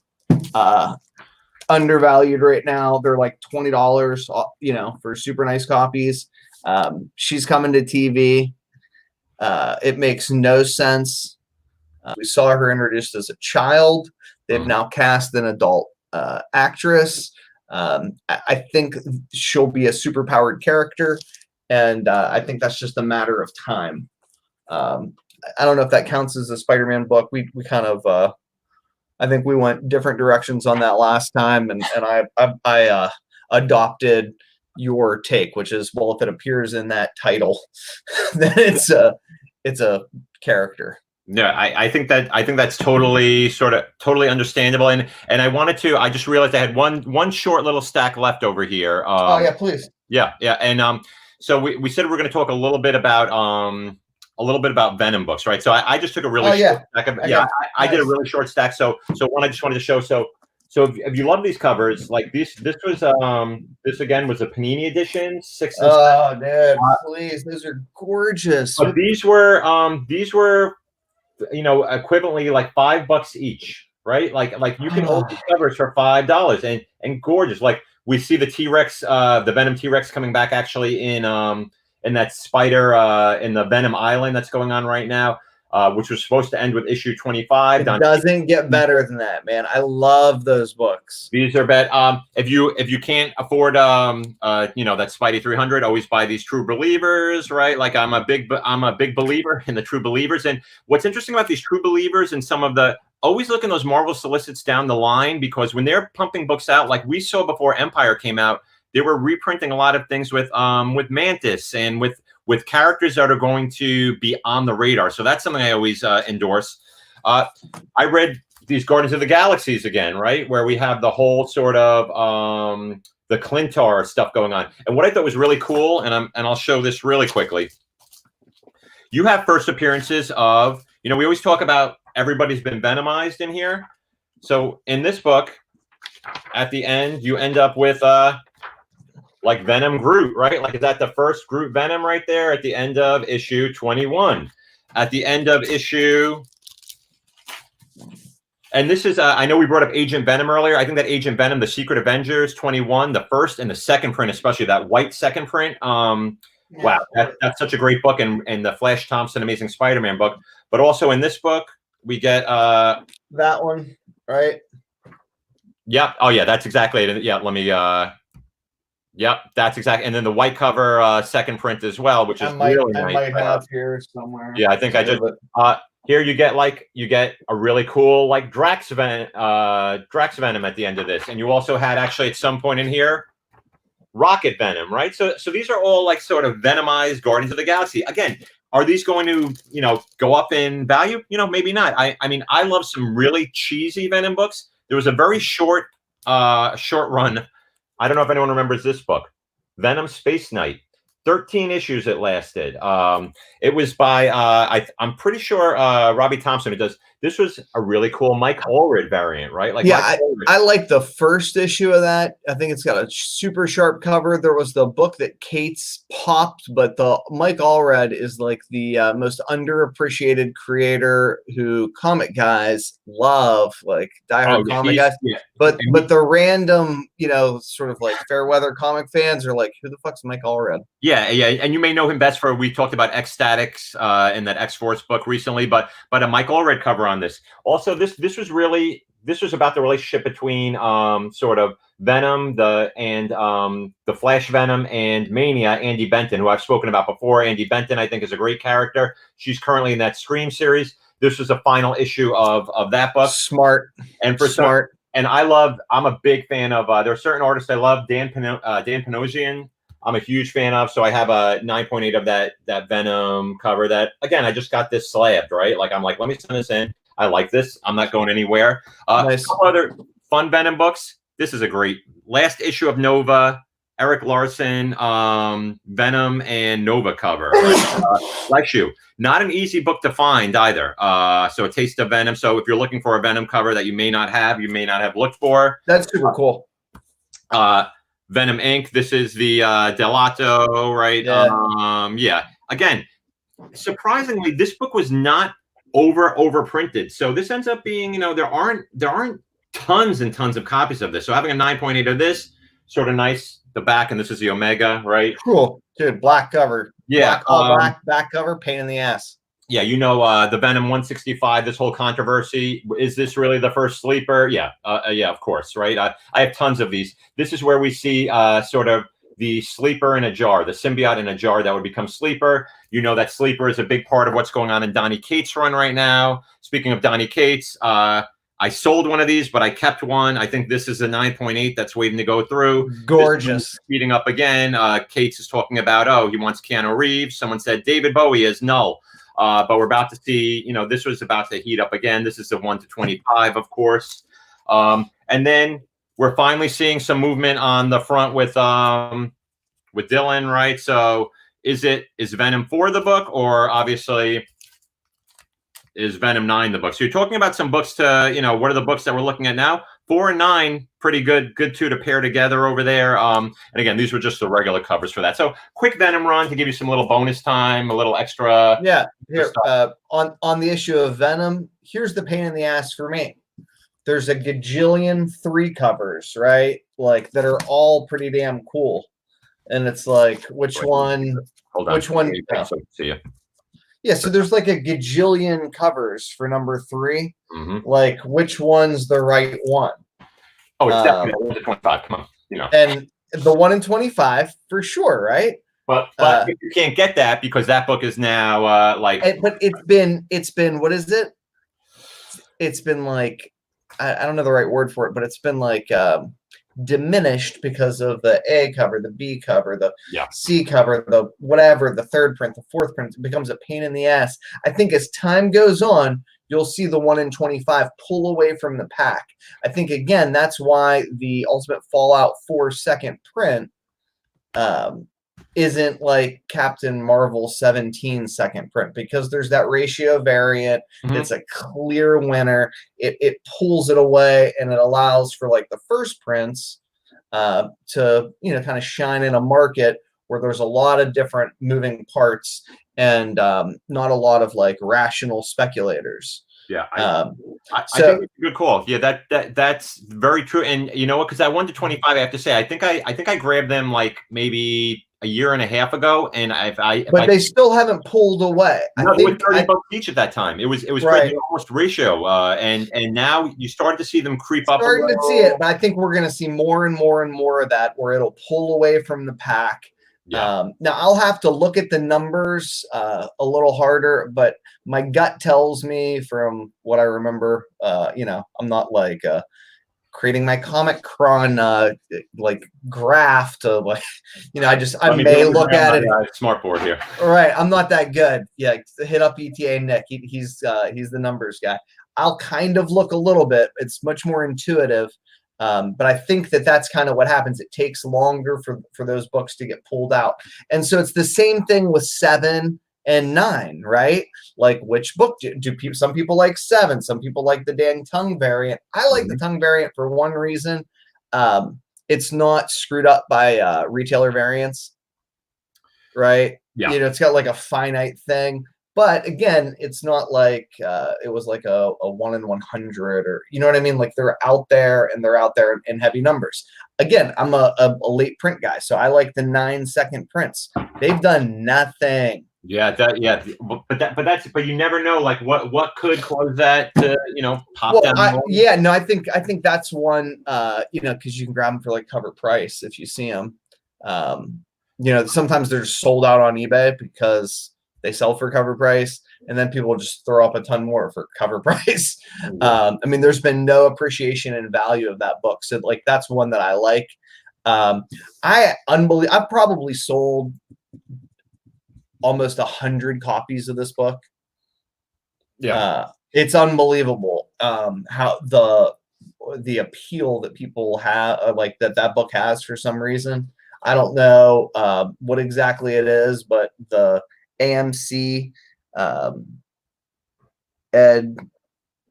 Speaker 2: undervalued right now. They're like $20, for super nice copies. She's coming to TV. It makes no sense. We saw her introduced as a child. They've now cast an adult actress. I think she'll be a superpowered character, and I think that's just a matter of time. I don't know if that counts as a Spider-Man book. We kind of, I think we went different directions on that last time, and I adopted your take, which is, well, if it appears in that title, then it's a character.
Speaker 1: Yeah, I think that's totally understandable, and I just realized I had one short little stack left over here.
Speaker 2: Oh yeah, please.
Speaker 1: Yeah, and so we said we're going to talk a little bit about Venom books, right? So I just took a really short stack of, I did a really short stack. So one I just wanted to show. So if you love these covers, like this was this again was a Panini edition, 6 and 7.
Speaker 2: Oh, dude, please, those are gorgeous.
Speaker 1: But these were equivalently like $5 each, right? Like you can hold these covers for $5 and gorgeous. Like we see the T-Rex, the Venom T-Rex coming back actually in that spider in the Venom Island that's going on right now, which was supposed to end with issue 25.
Speaker 2: It doesn't get better than that, man. I love those books.
Speaker 1: These are if you can't afford that Spidey 300, always buy these True Believers, right? Like I'm a big believer in the True Believers. And what's interesting about these True Believers and some of the, always look in those Marvel solicits down the line, because when they're pumping books out, like we saw before Empire came out, they were reprinting a lot of things with Mantis and with characters that are going to be on the radar. So that's something I always endorse. I read these Guardians of the Galaxies again, right? Where we have the whole sort of the Clintar stuff going on. And what I thought was really cool, and I'll show this really quickly. You have first appearances of, we always talk about everybody's been Venomized in here. So in this book, at the end, you end up with like Venom Groot, right? Like, is that the first Groot Venom right there at the end of issue 21? At the end of issue, and this is, I know we brought up Agent Venom earlier. I think that Agent Venom, the Secret Avengers 21, the first and the second print, especially that white second print. Wow, that's such a great book. And the Flash Thompson Amazing Spider-Man book. But also in this book, we get
Speaker 2: that one, right?
Speaker 1: Yep. Oh yeah, that's exactly it. Yeah, let me yep, that's exactly. And then the white cover second print as well, which is really nice.
Speaker 2: I might have here somewhere.
Speaker 1: Yeah, I think I just here you get a really cool like Drax Venom at the end of this, and you also had actually at some point in here Rocket Venom, right? So these are all like sort of venomized Guardians of the Galaxy. Again, are these going to go up in value? Maybe not. I mean, I love some really cheesy Venom books. There was a very short run. I don't know if anyone remembers this book, Venom Space Knight. 13 issues it lasted. It was by I'm pretty sure Robbie Thompson. It does. This was a really cool Mike Allred variant, right? Like,
Speaker 2: yeah, I like the first issue of that. I think it's got a super sharp cover. There was the book that Kate's popped, but the Mike Allred is like the most underappreciated creator who comic guys love, like diehard comic guys.
Speaker 1: Yeah.
Speaker 2: But the random, sort of like fair weather comic fans are like, who the fuck's Mike Allred?
Speaker 1: Yeah, and you may know him best for, we talked about X-Statics in that X-Force book recently, but a Mike Allred cover on this. Also, this was about the relationship between sort of Venom, the Flash Venom, and Mania, Andy Benton, who I've spoken about before. Andy Benton, I think, is a great character. She's currently in that Scream series. This was a final issue of that book.
Speaker 2: Smart.
Speaker 1: And for smart. And I'm a big fan of, there are certain artists I love. Dan Panosian, I'm a huge fan of. So I have a 9.8 of that Venom cover that, again, I just got this slabbed, right? Like, I'm like, let me send this in. I like this. I'm not going anywhere.
Speaker 2: Nice.
Speaker 1: A couple other fun Venom books. This is a great last issue of Nova. Eric Larson, Venom and Nova cover. Like you. Not an easy book to find either. So a taste of Venom. So if you're looking for a Venom cover that you may not have looked for.
Speaker 2: That's super cool.
Speaker 1: Venom Inc. This is the Delato, right?
Speaker 2: Yeah.
Speaker 1: Again, surprisingly, this book was not overprinted. So this ends up being, there aren't tons and tons of copies of this. So having a 9.8 of this, sort of nice. The back, and this is the Omega, right?
Speaker 2: Cool, dude. Black cover.
Speaker 1: Yeah,
Speaker 2: black back cover. Pain in the ass.
Speaker 1: Yeah, the Venom 165. This whole controversy. Is this really the first sleeper? Yeah, of course, right? I have tons of these. This is where we see sort of the sleeper in a jar, the symbiote in a jar that would become sleeper. That sleeper is a big part of what's going on in Donny Cates' run right now. Speaking of Donny Cates, I sold one of these, but I kept one. I think this is a 9.8 that's waiting to go through.
Speaker 2: Gorgeous.
Speaker 1: Speeding up again. Cates is talking about, he wants Keanu Reeves. Someone said David Bowie is null. But we're about to see, this was about to heat up again. This is the 1/25, of course. And then we're finally seeing some movement on the front with Dylan, right? So is Venom 4 the book, or obviously is Venom 9 the book? So you're talking about some books to, what are the books that we're looking at now? 4 and 9, pretty good two to pair together over there. And again, these were just the regular covers for that. So quick Venom run to give you some little bonus time, a little extra.
Speaker 2: Yeah. Here, on the issue of Venom, here's the pain in the ass for me. There's a gajillion 3 covers, right? Like, that are all pretty damn cool. And it's like, which one?
Speaker 1: See you.
Speaker 2: Yeah, so there's like a gajillion covers for number 3.
Speaker 1: Mm-hmm.
Speaker 2: Like, which one's the right one?
Speaker 1: Oh, it's definitely 1/25. Come on,
Speaker 2: And the 1/25 for sure, right?
Speaker 1: But you can't get that because that book is now
Speaker 2: But it's been what is it? It's been like, I don't know the right word for it, but it's been like diminished because of the A cover, the B cover, the C cover, the whatever, the third print, the fourth print. It becomes a pain in the ass. I think as time goes on, you'll see the 1/25 pull away from the pack. I think, again, that's why the Ultimate Fallout 4 second print isn't like Captain Marvel 17 second print, because there's that ratio variant. Mm-hmm. It's a clear winner. It pulls it away, and it allows for like the first prints to kind of shine in a market where there's a lot of different moving parts and not a lot of like rational speculators.
Speaker 1: Yeah, I think it's a good call. Yeah, that's very true. And you know what? Because at 1/25, I have to say, I think I grabbed them like maybe a year and a half ago, and
Speaker 2: they still haven't pulled away.
Speaker 1: No, it was $30 each at that time. It was right. Almost ratio, and now you start to see them creep up.
Speaker 2: Starting to see it, but I think we're going to see more and more and more of that, where it'll pull away from the pack.
Speaker 1: Yeah.
Speaker 2: Now I'll have to look at the numbers a little harder, but my gut tells me from what I remember, I'm not like creating my Comic Cron like graph to like, I may look at it.
Speaker 1: Smart board here.
Speaker 2: Right, I'm not that good. Yeah, hit up ETA Nick. He's the numbers guy. I'll kind of look a little bit. It's much more intuitive. But I think that's kind of what happens. It takes longer for those books to get pulled out. And so it's the same thing with 7 and 9, right? Like which book do people, some people like 7, some people like the dang tongue variant. I like the tongue variant for one reason. It's not screwed up by retailer variants, right?
Speaker 1: Yeah.
Speaker 2: It's got like a finite thing. But again, it's not like it was like a 1 in 100 or, you know what I mean? Like they're out there and they're out there in heavy numbers. Again, I'm a late print guy, so I like the 9-second prints. They've done nothing.
Speaker 1: Yeah, but you never know, like what could cause that to pop down.
Speaker 2: I think that's one because you can grab them for like cover price if you see them. Sometimes they're sold out on eBay because they sell for cover price, and then people just throw up a ton more for cover price. There's been no appreciation in value of that book. So like, that's one that I like. I've probably sold almost 100 copies of this book.
Speaker 1: Yeah.
Speaker 2: It's unbelievable how the appeal that people have, like that book has for some reason. I don't know what exactly it is, but the AMC Ed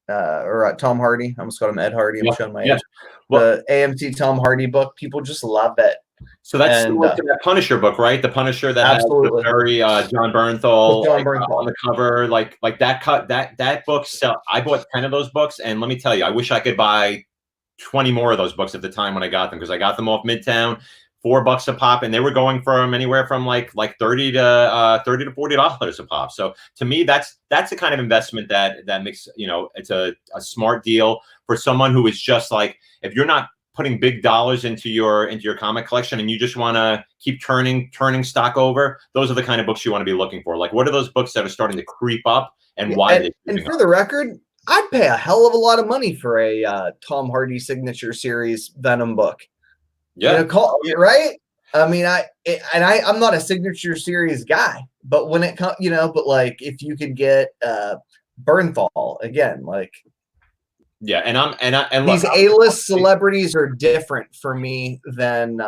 Speaker 2: or Tom Hardy. I almost called him Ed Hardy. I'm showing my age. Well, the AMC Tom Hardy book, people just love it.
Speaker 1: So that's that Punisher book, right? The Punisher that
Speaker 2: absolutely.
Speaker 1: has the very John Bernthal on the cover, like that book. I bought 10 of those books, and let me tell you, I wish I could buy 20 more of those books at the time when I got them, because I got them off Midtown. $4 a pop, and they were going from anywhere from like $30 to $40 a pop. So to me, that's the kind of investment that makes it's a smart deal for someone who is just like, if you're not putting big dollars into your comic collection and you just want to keep turning stock over, those are the kind of books you want to be looking for. Like, what are those books that are starting to creep up, and why?
Speaker 2: And for the record, I'd pay a hell of a lot of money for a Tom Hardy signature series Venom book.
Speaker 1: Yeah.
Speaker 2: Right. I mean, I'm not a signature series guy, but when it comes, but like if you could get Bernthal again, like,
Speaker 1: yeah, and
Speaker 2: these A-list celebrities are different for me than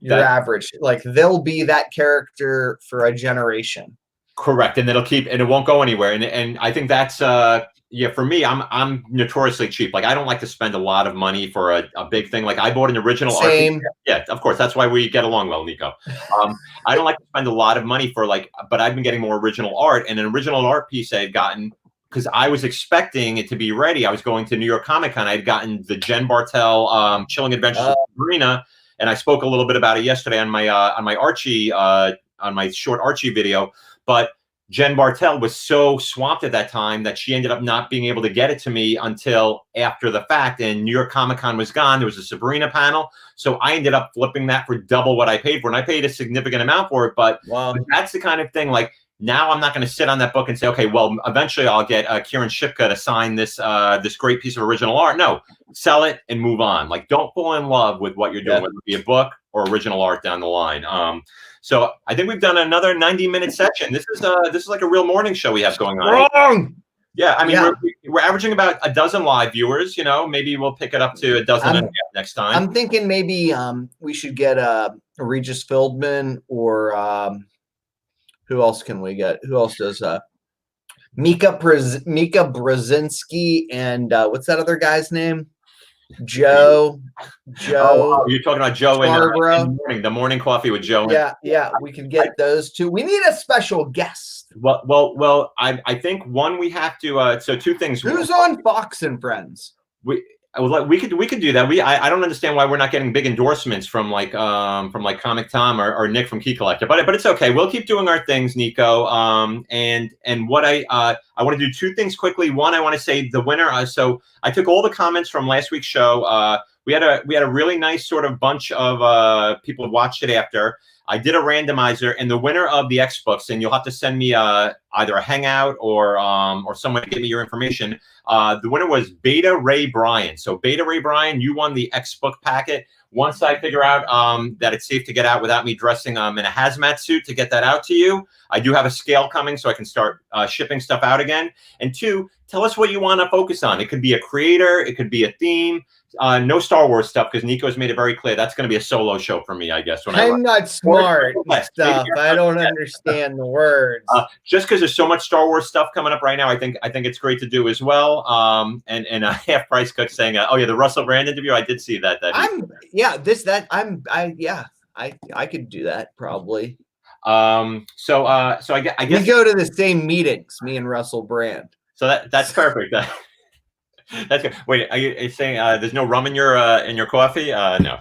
Speaker 2: your average. Like, they'll be that character for a generation.
Speaker 1: Correct, and it won't go anywhere. And I think that's for me, I'm notoriously cheap. Like, I don't like to spend a lot of money for a big thing. Like, I bought an original
Speaker 2: Same.
Speaker 1: art. Yeah, of course. That's why we get along well, Nico. I don't like to spend a lot of money for but I've been getting more original art, and an original art piece I had gotten, because I was expecting it to be ready. I was going to New York Comic Con. I had gotten the Jen Bartel Chilling Adventures of Sabrina, and I spoke a little bit about it yesterday on my Archie on my short Archie video. But Jen Bartel was so swamped at that time that she ended up not being able to get it to me until after the fact. And New York Comic Con was gone. There was a Sabrina panel. So I ended up flipping that for double what I paid for. And I paid a significant amount for it. But that's the kind of thing, like, now I'm not going to sit on that book and say, okay, well, eventually I'll get Kieran Shipka to sign this great piece of original art. No, sell it and move on. Like, don't fall in love with what you're doing, whether it be a book or original art down the line. So I think we've done another 90-minute session. This is like a real morning show we have going on.
Speaker 2: Wrong.
Speaker 1: Yeah, I mean, we're averaging about a dozen live viewers. Maybe we'll pick it up to a dozen and a half next time.
Speaker 2: I'm thinking maybe we should get Regis Philbin, or who else can we get? Who else does Mika Brzezinski, and what's that other guy's name? Joe.
Speaker 1: Oh, you're talking about Joe in the morning coffee with Joe.
Speaker 2: Yeah, we can get those two. We need a special guest.
Speaker 1: Well, I think one, we have to. So two things.
Speaker 2: Who's on Fox and Friends?
Speaker 1: We could do that. I don't understand why we're not getting big endorsements from like Comic Tom or Nick from Key Collector, but it's okay. We'll keep doing our things, Nico. And what I want to do two things quickly. One, I want to say the winner. So I took all the comments from last week's show. We had a really nice sort of bunch of people who watched it after. I did a randomizer, and the winner of the X books, and you'll have to send me either a hangout or someone to give me your information. The winner was Beta Ray Bryan. So Beta Ray Bryan, you won the X book packet. Once I figure out that it's safe to get out without me dressing in a hazmat suit to get that out to you, I do have a scale coming so I can start shipping stuff out again. And 2, tell us what you want to focus on. It could be a creator, it could be a theme. No Star Wars stuff, because Nico's made it very clear that's going to be a solo show for me, I guess.
Speaker 2: I'm not smart stuff. I don't understand the words.
Speaker 1: Just because there's so much Star Wars stuff coming up right now, I think it's great to do as well. And a Half Price Cook saying, "Oh yeah, the Russell Brand interview. I did see that.
Speaker 2: I could do that probably.
Speaker 1: So I guess
Speaker 2: we go to the same meetings, me and Russell Brand.
Speaker 1: So that's perfect. That's good. Wait, are you saying there's no rum in your coffee? No.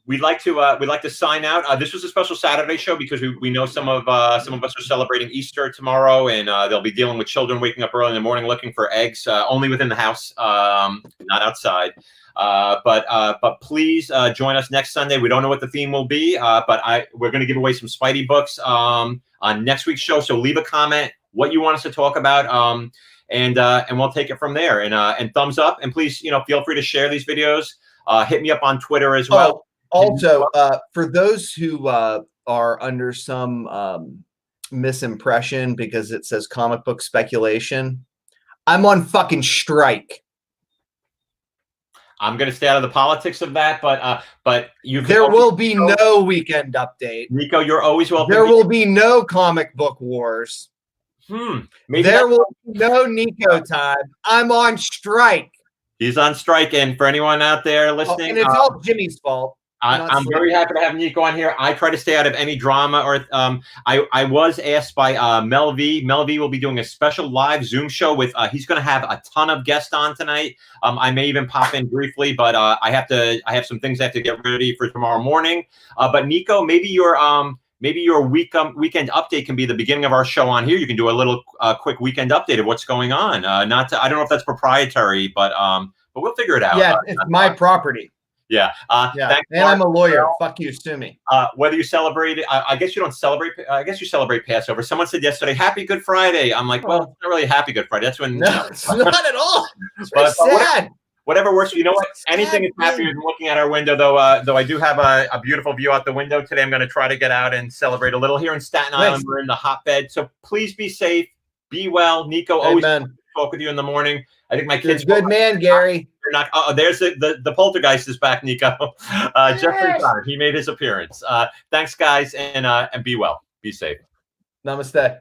Speaker 1: We'd like to sign out. This was a special Saturday show because we know some of us are celebrating Easter tomorrow, and they'll be dealing with children waking up early in the morning looking for eggs, only within the house, not outside. But please join us next Sunday. We don't know what the theme will be, but we're going to give away some Spidey books on next week's show. So leave a comment what you want us to talk about, and we'll take it from there. And thumbs up, and please, feel free to share these videos. Hit me up on Twitter as well.
Speaker 2: Also, for those who are under some misimpression because it says comic book speculation, I'm on fucking strike.
Speaker 1: I'm going to stay out of the politics of that, but
Speaker 2: there will be no weekend update.
Speaker 1: Nico, you're always welcome.
Speaker 2: There will be no comic book wars.
Speaker 1: Maybe
Speaker 2: there will be no Nico time. I'm on strike.
Speaker 1: He's on strike, and for anyone out there listening,
Speaker 2: and it's all Jimmy's fault.
Speaker 1: I'm very happy to have Nico on here. I try to stay out of any drama, or I was asked by Mel V. Mel V will be doing a special live Zoom show with. He's going to have a ton of guests on tonight. I may even pop in briefly, but I have some things I have to get ready for tomorrow morning. But Nico, maybe your weekend update can be the beginning of our show on here. You can do a little quick weekend update of what's going on. I don't know if that's proprietary, but we'll figure it out.
Speaker 2: Yeah, it's my property.
Speaker 1: Yeah.
Speaker 2: Thanks, and Mark. I'm a lawyer. Fuck you, sue me.
Speaker 1: Whether you celebrate, I guess you don't celebrate. I guess you celebrate Passover. Someone said yesterday, "Happy Good Friday." I'm like, well, it's not really Happy Good Friday. That's when.
Speaker 2: No, it's not at all. It's very sad.
Speaker 1: Whatever works. You know what? Anything is happier than looking at our window, though. Though I do have a beautiful view out the window today. I'm going to try to get out and celebrate a little here in Staten Island. We're in the hotbed, so please be safe, be well. Nico, always talk with you in the morning. I think my kids.
Speaker 2: You're a good man, Gary.
Speaker 1: Not, there's the poltergeist is back, Nico. Jeffrey Connor, he made his appearance. Thanks, guys, and be well. Be safe.
Speaker 2: Namaste.